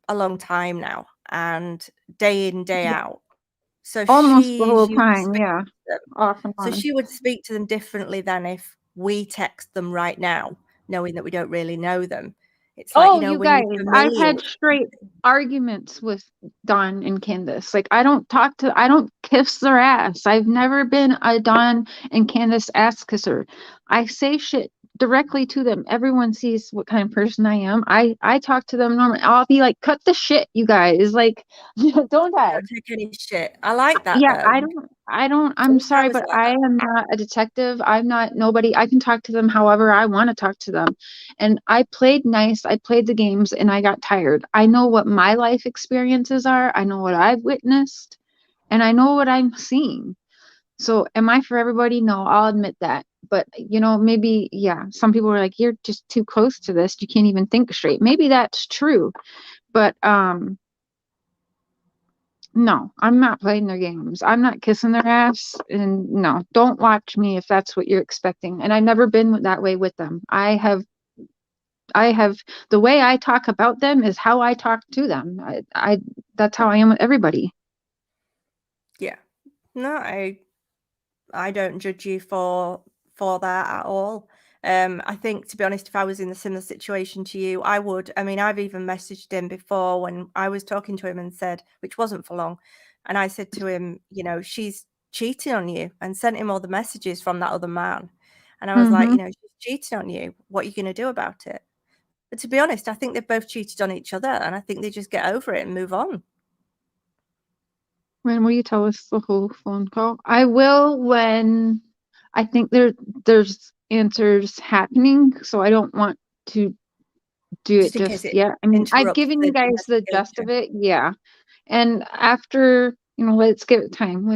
Speaker 1: a long time now, and day in, day out. So
Speaker 2: Almost the whole
Speaker 1: she's used to
Speaker 2: time,
Speaker 1: speak
Speaker 2: yeah.
Speaker 1: to them.
Speaker 2: Off and
Speaker 1: So
Speaker 2: on.
Speaker 1: she would speak to them differently than if we text them right now, knowing that we don't really know them. It's like,
Speaker 2: Oh,
Speaker 1: you know,
Speaker 2: you
Speaker 1: when
Speaker 2: guys,
Speaker 1: you're
Speaker 2: I've
Speaker 1: familiar
Speaker 2: had
Speaker 1: with
Speaker 2: straight
Speaker 1: something.
Speaker 2: arguments with Dawn and Candace. Like, I don't kiss their ass. I've never been a Dawn and Candace ass kisser. I say shit directly to them. Everyone sees what kind of person I am. I talk to them normally. I'll be like, cut the shit, you guys. Like, don't I?
Speaker 1: Don't take any shit. I like that
Speaker 2: Yeah,
Speaker 1: though.
Speaker 2: I'm
Speaker 1: Some
Speaker 2: sorry,
Speaker 1: girls
Speaker 2: but
Speaker 1: like
Speaker 2: I
Speaker 1: that.
Speaker 2: am not a detective. I'm not nobody. I can talk to them however I want to talk to them. And I played nice. I played the games and I got tired. I know what my life experiences are. I know what I've witnessed and I know what I'm seeing. So am I for everybody? No, I'll admit that. But you know, maybe, yeah, some people are like, you're just too close to this. You can't even think straight. Maybe that's true. But no, I'm not playing their games. I'm not kissing their ass. And no, don't watch me if that's what you're expecting. And I've never been that way with them. I have the way I talk about them is how I talk to them. That's how I am with everybody.
Speaker 1: Yeah. No, I don't judge you for that at all. I think, to be honest, if I was in a similar situation to you, I would. I mean, I've even messaged him before when I was talking to him and said, which wasn't for long, and I said to him, you know, she's cheating on you, and sent him all the messages from that other man. And I was like,
Speaker 2: Mm-hmm.
Speaker 1: you know, she's cheating on you. What are you going to do about it? But to be honest, I think they've both cheated on each other, and I think they just get over it and move on.
Speaker 2: When will you tell us the whole phone call? I will when I think there's answers happening, so I don't want to do it
Speaker 1: Just in case
Speaker 2: just
Speaker 1: it
Speaker 2: yet. I mean, I've
Speaker 1: interrupts
Speaker 2: given you
Speaker 1: the
Speaker 2: guys the gist of
Speaker 1: investigation.
Speaker 2: it, yeah. And after, let's give it time.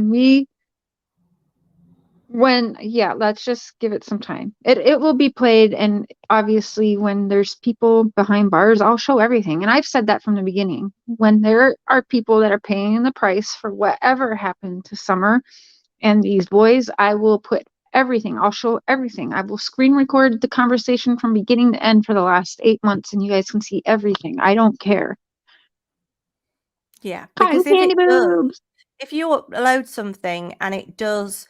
Speaker 2: Let's just give it some time. It will be played, and obviously when there's people behind bars, I'll show everything. And I've said that from the beginning. When there are people that are paying the price for whatever happened to Summer and these boys, I will put everything. I'll show everything. I will screen record the conversation from beginning to end for the last 8 months, and you guys can see everything. I don't care.
Speaker 1: Yeah,
Speaker 2: Cotton
Speaker 1: because if
Speaker 2: candy
Speaker 1: it does,
Speaker 2: boobs.
Speaker 1: if you upload something and it does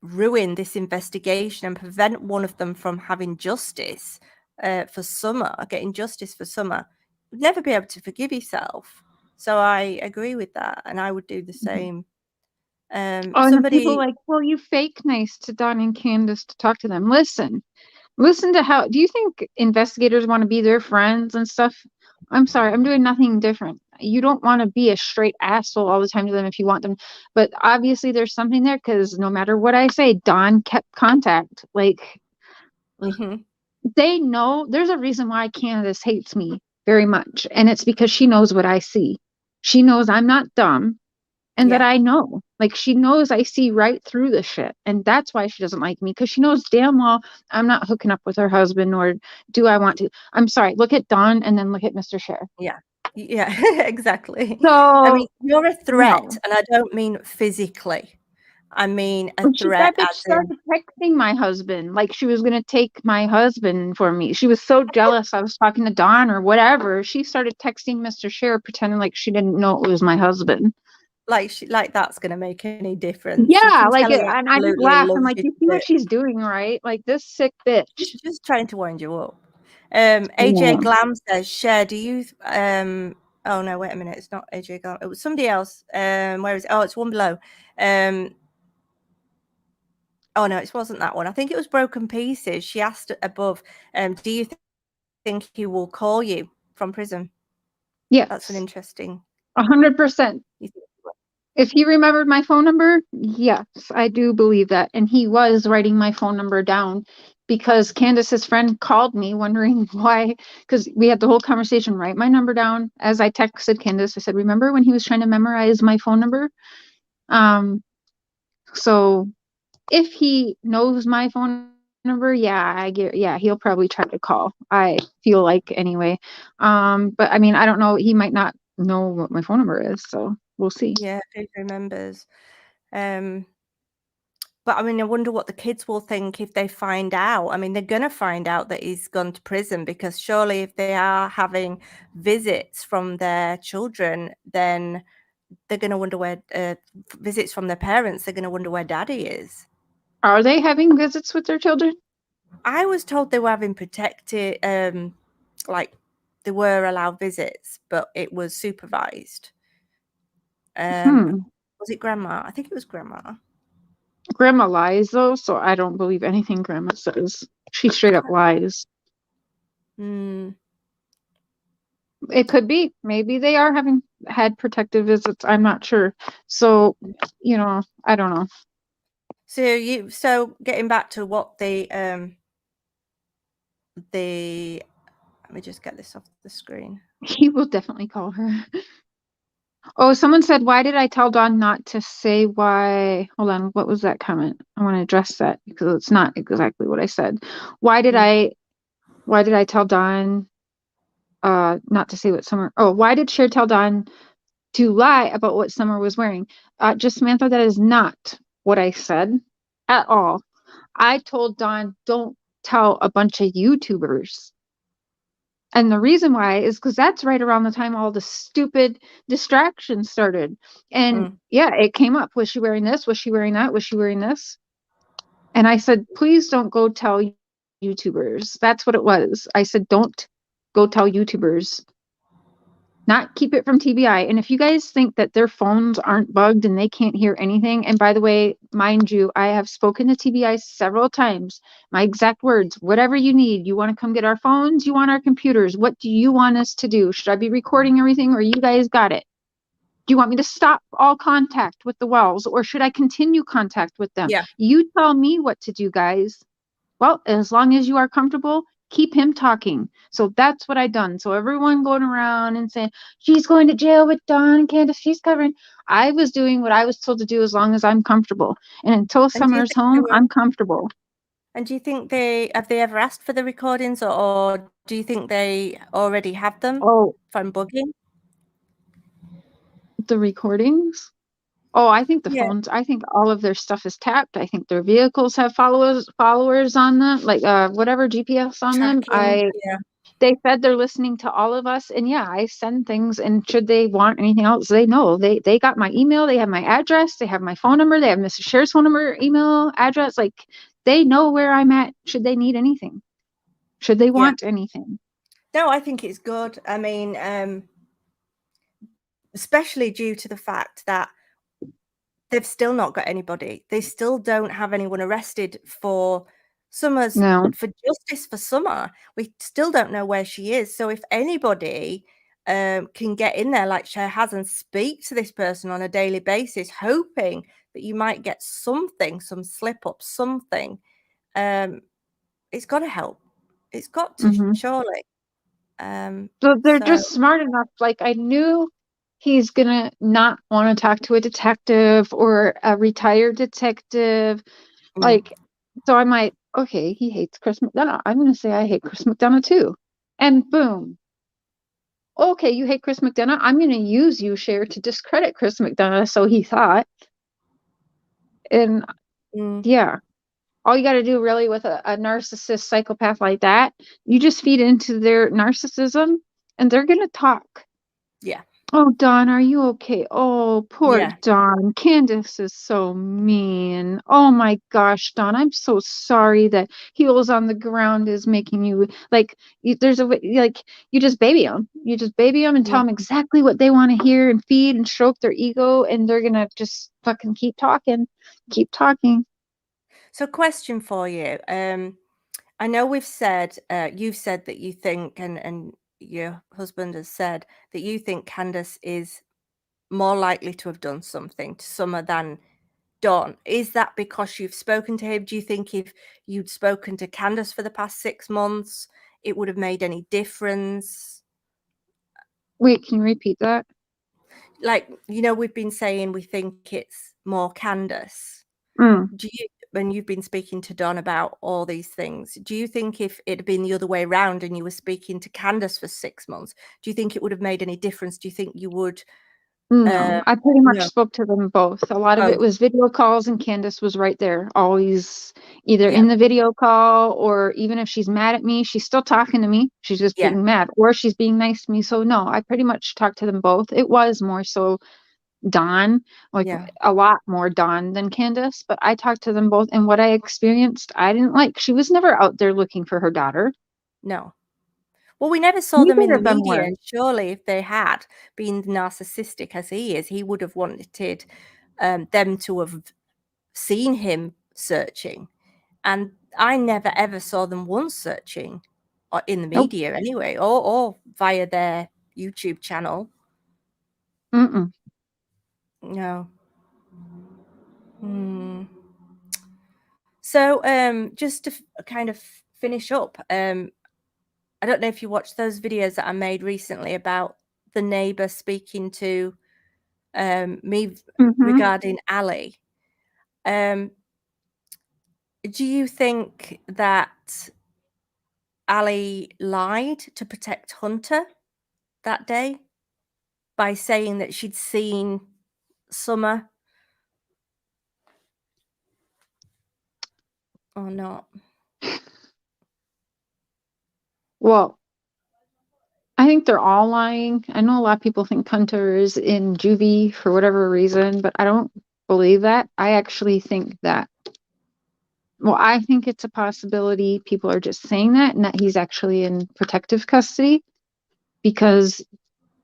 Speaker 1: ruin this investigation and prevent one of them from having justice for Summer, getting justice for Summer, you'd never be able to forgive yourself. So I agree with that, and I would do the same.
Speaker 2: Oh, and the people
Speaker 1: Somebody,
Speaker 2: like, well, you fake nice to Don and Candace to talk to them. Listen to how, do you think investigators want to be their friends and stuff? I'm sorry, I'm doing nothing different. You don't want to be a straight asshole all the time to them if you want them. But obviously there's something there because no matter what I say, Don kept contact. Like,
Speaker 1: Mhm.
Speaker 2: they know there's a reason why Candace hates me very much. And it's because she knows what I see. She knows I'm not dumb and that
Speaker 1: Yeah,
Speaker 2: I know. Like, she knows I see right through the shit. And that's why she doesn't like me, because she knows damn well I'm not hooking up with her husband, nor do I want to. I'm sorry. Look at Don and then look at Mr. Cher.
Speaker 1: yeah, yeah, exactly. I mean,
Speaker 2: So,
Speaker 1: you're a threat,
Speaker 2: no.
Speaker 1: and I don't mean physically. I mean a
Speaker 2: That
Speaker 1: threat
Speaker 2: bitch
Speaker 1: as in,
Speaker 2: started texting my husband like she was going to take my husband for me. She was so jealous I was talking to Don or whatever. She started texting Mr. Cher pretending like she didn't know it was my husband.
Speaker 1: like that's gonna make any difference. You
Speaker 2: Yeah,
Speaker 1: can
Speaker 2: like,
Speaker 1: tell he
Speaker 2: and I just
Speaker 1: absolutely
Speaker 2: laughed. I'm
Speaker 1: loves
Speaker 2: like,
Speaker 1: you
Speaker 2: you
Speaker 1: to
Speaker 2: see what
Speaker 1: bits.
Speaker 2: she's doing, right? Like, this sick bitch.
Speaker 1: She's just trying to wind you up. AJ
Speaker 2: Yeah.
Speaker 1: Glam says, Cher, do you oh no, wait a minute, it's not AJ Glam, it was somebody else. Where is it? Oh, it's one below. Oh no, it wasn't that one. I think it was Broken Pieces. She asked above, do you think he will call you from prison?
Speaker 2: Yes.
Speaker 1: That's an interesting.
Speaker 2: 100%.
Speaker 1: You think he will?
Speaker 2: If he remembered my phone number, yes, I do believe that. And he was writing my phone number down because Candace's friend called me wondering why, because we had the whole conversation, write my number down. As I texted Candace, I said, remember when he was trying to memorize my phone number? So if he knows my phone number, yeah, he'll probably try to call. I feel like anyway. But I mean, I don't know. He might not know what my phone number is, so we'll see.
Speaker 1: Yeah, who remembers? But I mean, I wonder what the kids will think if they find out. I mean, they're going to find out that he's gone to prison, because surely if they are having visits from their children, then they're going to wonder where, visits from their parents, they're going to wonder where daddy is.
Speaker 2: Are they having visits with their children?
Speaker 1: I was told they were having protected, like they were allowed visits, but it was supervised. Was it grandma? I think it was grandma.
Speaker 2: Grandma lies though, so I don't believe anything grandma says. She straight up lies.
Speaker 1: Mm.
Speaker 2: It could be. Maybe they are having had protective visits. I'm not sure. So, I don't know.
Speaker 1: So getting back to what the let me just get this off the screen.
Speaker 2: He will definitely call her. Oh, someone said, why did I tell Dawn not to say why? Hold on, what was that comment? I want to address that because it's not exactly what I said. Why did I tell Dawn not to say what Summer? Oh, why did Cher tell Dawn to lie about what Summer was wearing? Just Samantha, that is not what I said at all. I told Dawn, don't tell a bunch of YouTubers. And the reason why is because that's right around the time all the stupid distractions started. And yeah, it came up. Was she wearing this? Was she wearing that? Was she wearing this? And I said, please don't go tell YouTubers. That's what it was. I said, don't go tell YouTubers. Not keep it from TBI. And if you guys think that their phones aren't bugged and they can't hear anything, and by the way, mind you, I have spoken to TBI several times. My exact words, whatever you need. You want to come get our phones? You want our computers? What do you want us to do? Should I be recording everything or you guys got it? Do you want me to stop all contact with the Wells or should I continue contact with them?
Speaker 1: Yeah.
Speaker 2: You tell me what to do, guys. Well, as long as you are comfortable, keep him talking. So that's what I done. So everyone going around and saying, she's going to jail with Dawn and Candace, she's covering. I was doing what I was told to do as long as I'm comfortable. And until Summer's home, I'm comfortable.
Speaker 1: And do you think have they ever asked for the recordings, or do you think they already have them from bugging?
Speaker 2: The recordings? Oh, I think the phones, I think all of their stuff is tapped. I think their vehicles have followers on them, like whatever GPS on them. They said they're listening to all of us, and yeah, I send things, and should they want anything else, they know. They got my email, they have my address, they have my phone number, they have Mrs. Cher's phone number, email, address. Like, they know where I'm at should they need anything, should they want anything.
Speaker 1: No, I think it's good. I mean, especially due to the fact that they've still not got anybody. They still don't have anyone arrested for Summer's, for justice for Summer. We still don't know where she is. So if anybody can get in there like Cher has and speak to this person on a daily basis, hoping that you might get something, some slip up, something, it's got to help. It's got to, surely.
Speaker 2: So they're just smart enough. Like, I knew he's gonna not want to talk to a detective or a retired detective. Like, so I'm like, okay, he hates Chris McDonough. I'm gonna say I hate Chris McDonough too. And boom. Okay, you hate Chris McDonough. I'm gonna use you, Cher, to discredit Chris McDonough, so he thought. And yeah. All you got to do really with a narcissist psychopath like that, you just feed into their narcissism and they're going to talk.
Speaker 1: Yeah.
Speaker 2: Oh, Dawn, are you okay? Oh, poor Dawn. Candace is so mean. Oh my gosh, Dawn, I'm so sorry that Heels on the Ground is making you like, there's a way, like, you just baby them. You just baby them and tell them exactly what they want to hear and feed and stroke their ego. And they're going to just fucking keep talking. Keep talking.
Speaker 1: So, question for you. I know we've said, you've said that you think, and your husband has said that you think Candace is more likely to have done something to Summer than Don. Is that because you've spoken to him? Do you think if you'd spoken to Candace for the past 6 months, it would have made any difference?
Speaker 2: Wait, can you repeat that?
Speaker 1: Like, we've been saying we think it's more Candace.
Speaker 2: Mm.
Speaker 1: Do you, when you've been speaking to Don about all these things, do you think if it had been the other way around and you were speaking to Candace for 6 months, do you think it would have made any difference? Do you think you would?
Speaker 2: No, I pretty much
Speaker 1: No,
Speaker 2: spoke to them both. A lot of it
Speaker 1: both.
Speaker 2: was video calls, and Candace was right there, always either
Speaker 1: Yeah,
Speaker 2: in the video call, or even if she's mad at me, she's still talking to me. She's just
Speaker 1: yeah,
Speaker 2: being mad, or she's being nice to me. So no, I pretty much talked to them both. It was more so Dawn, like
Speaker 1: yeah.
Speaker 2: a lot more Dawn than Candace, but I talked to them both, and what I experienced, I didn't like. She was never out there looking for her daughter.
Speaker 1: No. Well, we never saw them in
Speaker 2: Neither
Speaker 1: the
Speaker 2: of them
Speaker 1: media,
Speaker 2: were.
Speaker 1: and surely if they had been narcissistic as he is, he would have wanted them to have seen him searching. And I never ever saw them once searching in the
Speaker 2: Nope.
Speaker 1: media anyway, or via their YouTube channel.
Speaker 2: Mm-mm.
Speaker 1: No. So, just to kind of finish up, I don't know if you watched those videos that I made recently about the neighbor speaking to me regarding Ali. Do you think that Ali lied to protect Hunter that day by saying that she'd seen Summer or not?
Speaker 2: Well, I think they're all lying. I know a lot of people think Hunter is in juvie for whatever reason, but I don't believe that. I actually think that, well, I think it's a possibility people are just saying that and that he's actually in protective custody because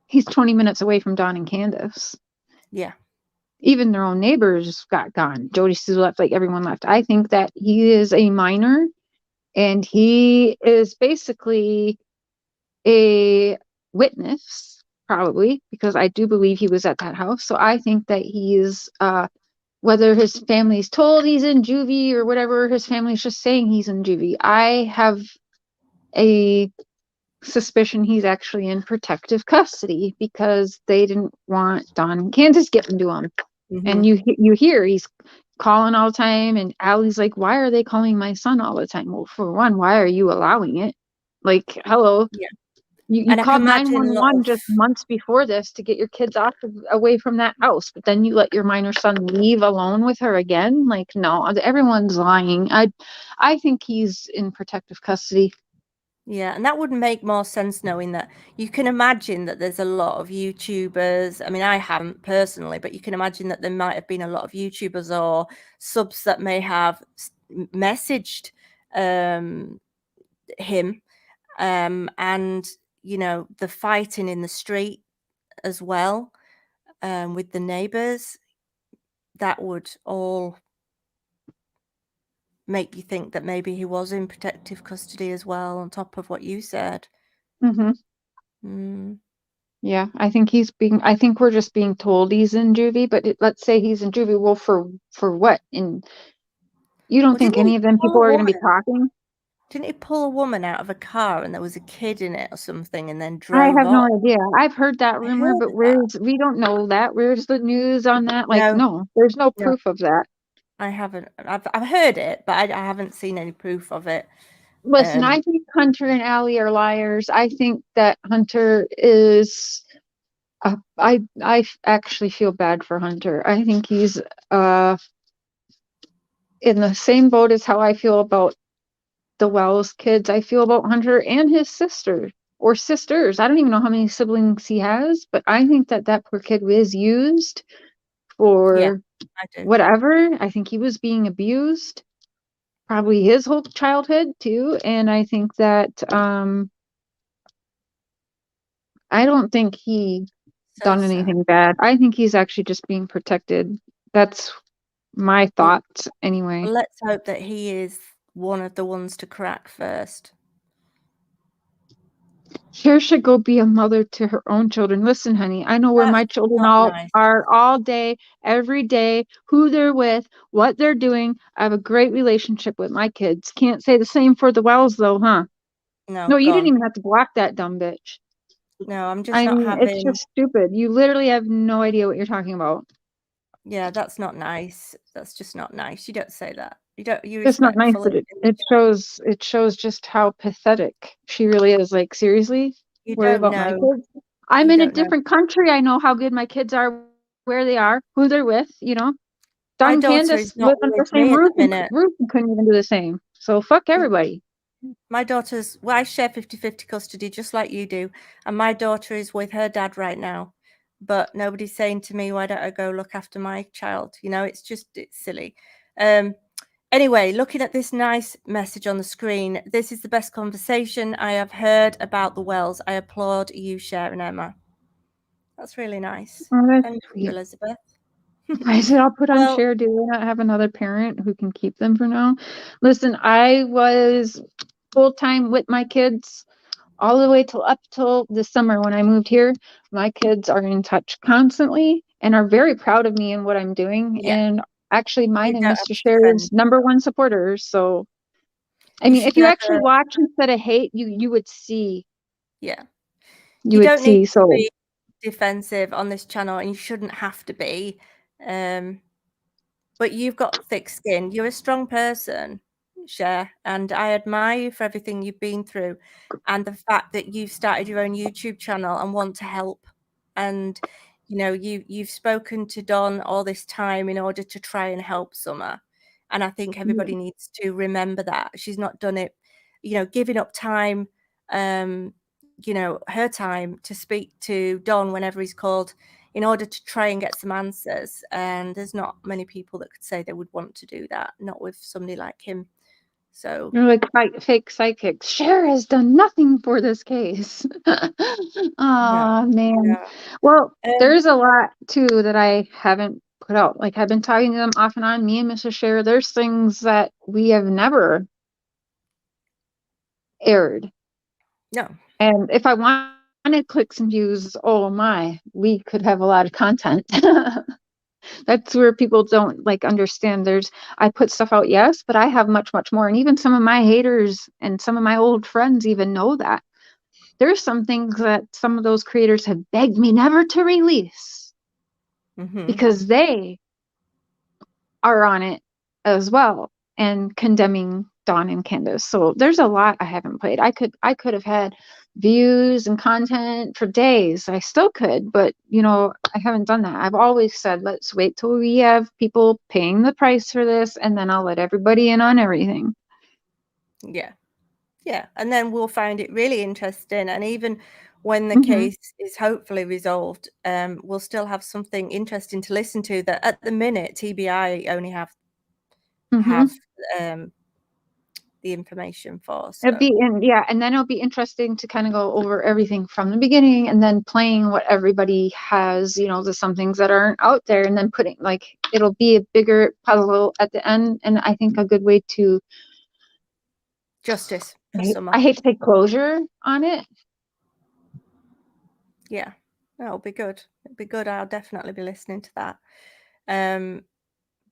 Speaker 2: he's 20 minutes away from Don and Candace.
Speaker 1: Yeah.
Speaker 2: Even their own neighbors got gone. Jody Sue left, like everyone left. I think that he is a minor and he is basically a witness, probably, because I do believe he was at that house. So I think that he's, whether his family's told he's in juvie or whatever, his family's just saying he's in juvie. I have a suspicion he's actually in protective custody because they didn't want Don and Candace getting to him. And you hear he's calling all the time, and Allie's like, "Why are they calling my son all the time?" Well, for one, why are you allowing it? Like, hello.
Speaker 1: Yeah.
Speaker 2: You
Speaker 1: And I can
Speaker 2: called
Speaker 1: imagine a lot
Speaker 2: 911
Speaker 1: of
Speaker 2: just months before this to get your kids away from that house, but then you let your minor son leave alone with her again? Like, no, everyone's lying. I think he's in protective custody.
Speaker 1: Yeah, and that would make more sense knowing that you can imagine that there's a lot of YouTubers. I mean, I haven't personally, but you can imagine that there might have been a lot of YouTubers or subs that may have messaged him, and the fighting in the street as well, with the neighbors. That would all make you think that maybe he was in protective custody as well, on top of what you said.
Speaker 2: Yeah, I think I think we're just being told he's in juvie, but let's say he's in juvie. Well, for what? And you don't
Speaker 1: Well,
Speaker 2: think
Speaker 1: didn't
Speaker 2: any
Speaker 1: he
Speaker 2: of them
Speaker 1: pull
Speaker 2: people
Speaker 1: a
Speaker 2: are going to
Speaker 1: woman?
Speaker 2: be talking?
Speaker 1: Didn't he pull a woman out of a car and there was a kid in it or something, and then
Speaker 2: I
Speaker 1: drove
Speaker 2: have no
Speaker 1: off?
Speaker 2: idea. I've heard that
Speaker 1: I
Speaker 2: rumor,
Speaker 1: heard
Speaker 2: but
Speaker 1: of that.
Speaker 2: we don't know that. Where's the news on that? Like,
Speaker 1: No,
Speaker 2: no, there's no
Speaker 1: no,
Speaker 2: proof of that.
Speaker 1: I haven't. I've heard it, but I haven't seen any proof of it.
Speaker 2: Listen, I think Hunter and Allie are liars. I think that Hunter is. I actually feel bad for Hunter. I think he's in the same boat as how I feel about the Wells kids. I feel about Hunter and his sister or sisters. I don't even know how many siblings he has, but I think that that poor kid was used
Speaker 1: Yeah,
Speaker 2: for
Speaker 1: I do.
Speaker 2: whatever. I think he was being abused, probably his whole childhood too. And I think that I don't think he
Speaker 1: So
Speaker 2: done
Speaker 1: sad.
Speaker 2: anything bad. I think he's actually just being protected. That's my thoughts anyway.
Speaker 1: Let's hope that he is one of the ones to crack first.
Speaker 2: Cher should go be a mother to her own children. Listen, honey, I know where my
Speaker 1: That's
Speaker 2: children
Speaker 1: not nice.
Speaker 2: are all day, every day, who they're with, what they're doing. I have a great relationship with my kids. Can't say the same for the Wells, though, huh?
Speaker 1: No,
Speaker 2: No, you didn't
Speaker 1: gone.
Speaker 2: even have to block that dumb bitch.
Speaker 1: No, I'm just
Speaker 2: I
Speaker 1: not
Speaker 2: mean, it's
Speaker 1: having.
Speaker 2: just stupid. You literally have no idea what you're talking about.
Speaker 1: Yeah, that's not nice. That's just not nice. You don't say that. You don't. You
Speaker 2: It's not nice,
Speaker 1: respectful.
Speaker 2: but it shows just how pathetic she really is. Like, seriously,
Speaker 1: You
Speaker 2: worry
Speaker 1: don't
Speaker 2: about my
Speaker 1: know.
Speaker 2: kids. I'm
Speaker 1: You
Speaker 2: in a
Speaker 1: don't know.
Speaker 2: different country. I know how good my kids are, where they are, who they're with. You know,
Speaker 1: My
Speaker 2: Don and
Speaker 1: daughter
Speaker 2: Candace
Speaker 1: is not
Speaker 2: live under the
Speaker 1: with
Speaker 2: same
Speaker 1: me at
Speaker 2: roof,
Speaker 1: the
Speaker 2: and
Speaker 1: minute.
Speaker 2: Ruth couldn't even do the same. So fuck everybody.
Speaker 1: My daughter's. Well, I share 50-50 custody, just like you do, and my daughter is with her dad right now. But nobody's saying to me, "Why don't I go look after my child?" You know, it's silly. Anyway, looking at this nice message on the screen, this is the best conversation I have heard about the Wells. I applaud you, Cher and Emma. That's really nice.
Speaker 2: Oh, that's
Speaker 1: Thank you,
Speaker 2: sweet.
Speaker 1: Elizabeth.
Speaker 2: I said I'll put on
Speaker 1: Well,
Speaker 2: Cher. Do we not have another parent who can keep them for now? Listen, I was full time with my kids all the way up till this summer when I moved here. My kids are in touch constantly and are very proud of me and what I'm doing.
Speaker 1: yeah,
Speaker 2: And actually, mine
Speaker 1: you
Speaker 2: and
Speaker 1: don't have
Speaker 2: Mr.
Speaker 1: to defend.
Speaker 2: Cher's #1 supporters. So, I
Speaker 1: You
Speaker 2: mean,
Speaker 1: should
Speaker 2: if you actually
Speaker 1: never.
Speaker 2: watch instead of hate, you would see.
Speaker 1: Yeah,
Speaker 2: You
Speaker 1: you
Speaker 2: would
Speaker 1: don't need
Speaker 2: see.
Speaker 1: to
Speaker 2: So,
Speaker 1: be defensive on this channel, and you shouldn't have to be. But you've got thick skin. You're a strong person, Cher, and I admire you for everything you've been through, and the fact that you've started your own YouTube channel and want to help. And you know, you've spoken to Don all this time in order to try and help Summer. And I think everybody needs to remember that she's not done it, you know, giving up time, you know, her time to speak to Don whenever he's called in order to try and get some answers. And there's not many people that could say they would want to do that, not with somebody like him. So
Speaker 2: you're like fake psychics. Cher has done nothing for this case. Oh, man.
Speaker 1: yeah.
Speaker 2: Well,
Speaker 1: Um,
Speaker 2: there's a lot too that I haven't put out. Like I've been talking to them off and on, me and Mrs. Cher. There's things that we have never aired.
Speaker 1: no.
Speaker 2: And if I wanted clicks and views, oh my, we could have a lot of content. That's where people don't like understand. I put stuff out, yes, but I have much, much more. And even some of my haters and some of my old friends even know that. There's some things that some of those creators have begged me never to release because they are on it as well and condemning Dawn and Candace. So there's a lot I haven't played. I could have had views and content for days. I still could, but you know, I haven't done that. I've always said, let's wait till we have people paying the price for this, and then I'll let everybody in on everything.
Speaker 1: Yeah. Yeah. And then we'll find it really interesting. And even when the case is hopefully resolved, we'll still have something interesting to listen to that at the minute TBI only have the information for. So
Speaker 2: And then it'll be interesting to kind of go over everything from the beginning and then playing what everybody has, you know, some things that aren't out there, and then putting it'll be a bigger puzzle at the end, and I think a good way to
Speaker 1: justice for Summer.
Speaker 2: I hate to say closure on it.
Speaker 1: Yeah, that'll be good. It'll be good. I'll definitely be listening to that.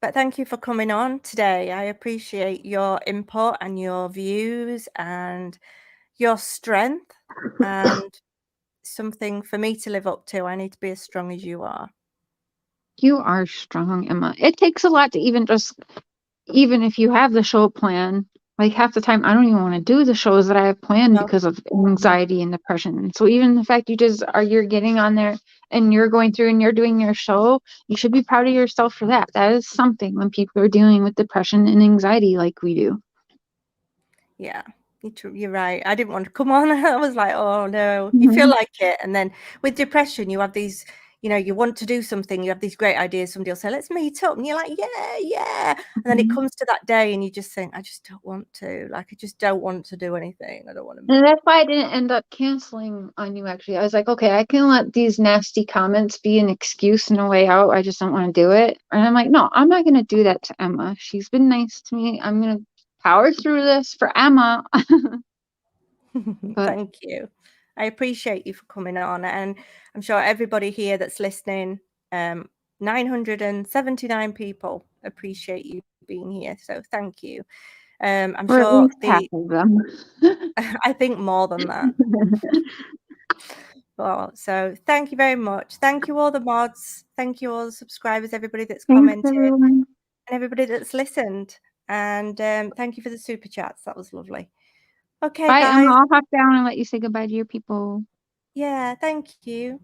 Speaker 1: But thank you for coming on today. I appreciate your input and your views and your strength, and something for me to live up to. I need to be as strong as you are.
Speaker 2: You are strong, Emma. It takes a lot to even if you have the show plan, like half the time I don't even want to do the shows that I have planned because of anxiety and depression. So even the fact you're getting on there and you're going through and you're doing your show, you should be proud of yourself for that. That is something when people are dealing with depression and anxiety like we do.
Speaker 1: Yeah, you're right. I didn't want to come on. I was like, oh no, you feel like it. And then with depression, you have these, you want to do something, you have these great ideas, somebody will say, let's meet up. And you're like, yeah. And then it comes to that day and you just think, I just don't want to. Like, I just don't want to do anything. I don't want to.
Speaker 2: And that's why I didn't end up canceling on you, actually. I was like, okay, I can let these nasty comments be an excuse and a way out. I just don't want to do it. And I'm like, no, I'm not going to do that to Emma. She's been nice to me. I'm going to power through this for Emma. But
Speaker 1: thank you. I appreciate you for coming on, and I'm sure everybody here that's listening, 979 people appreciate you being here, so thank you. I'm
Speaker 2: or at
Speaker 1: sure
Speaker 2: least half of them.
Speaker 1: I think more than that. Well, so thank you very much. Thank you all the mods. Thank you all the subscribers, everybody that's
Speaker 2: Thanks,
Speaker 1: commented,
Speaker 2: everyone.
Speaker 1: and everybody that's listened. And thank you for the super chats. That was lovely. Okay,
Speaker 2: Bye,
Speaker 1: guys.
Speaker 2: Emma. I'll hop down and let you say goodbye to your people.
Speaker 1: Yeah, thank you.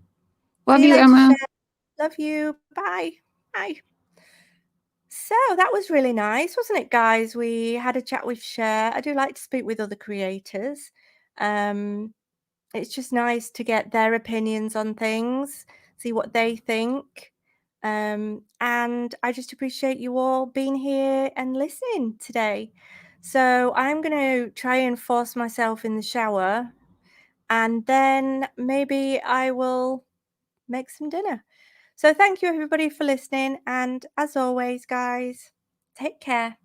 Speaker 2: Love
Speaker 1: See you
Speaker 2: you,
Speaker 1: later,
Speaker 2: Emma.
Speaker 1: Cher. Love you. Bye. Bye. So that was really nice, wasn't it, guys? We had a chat with Cher. I do like to speak with other creators. It's just nice to get their opinions on things, see what they think. And I just appreciate you all being here and listening today. So I'm going to try and force myself in the shower, and then maybe I will make some dinner. So thank you, everybody, for listening. And as always, guys, take care.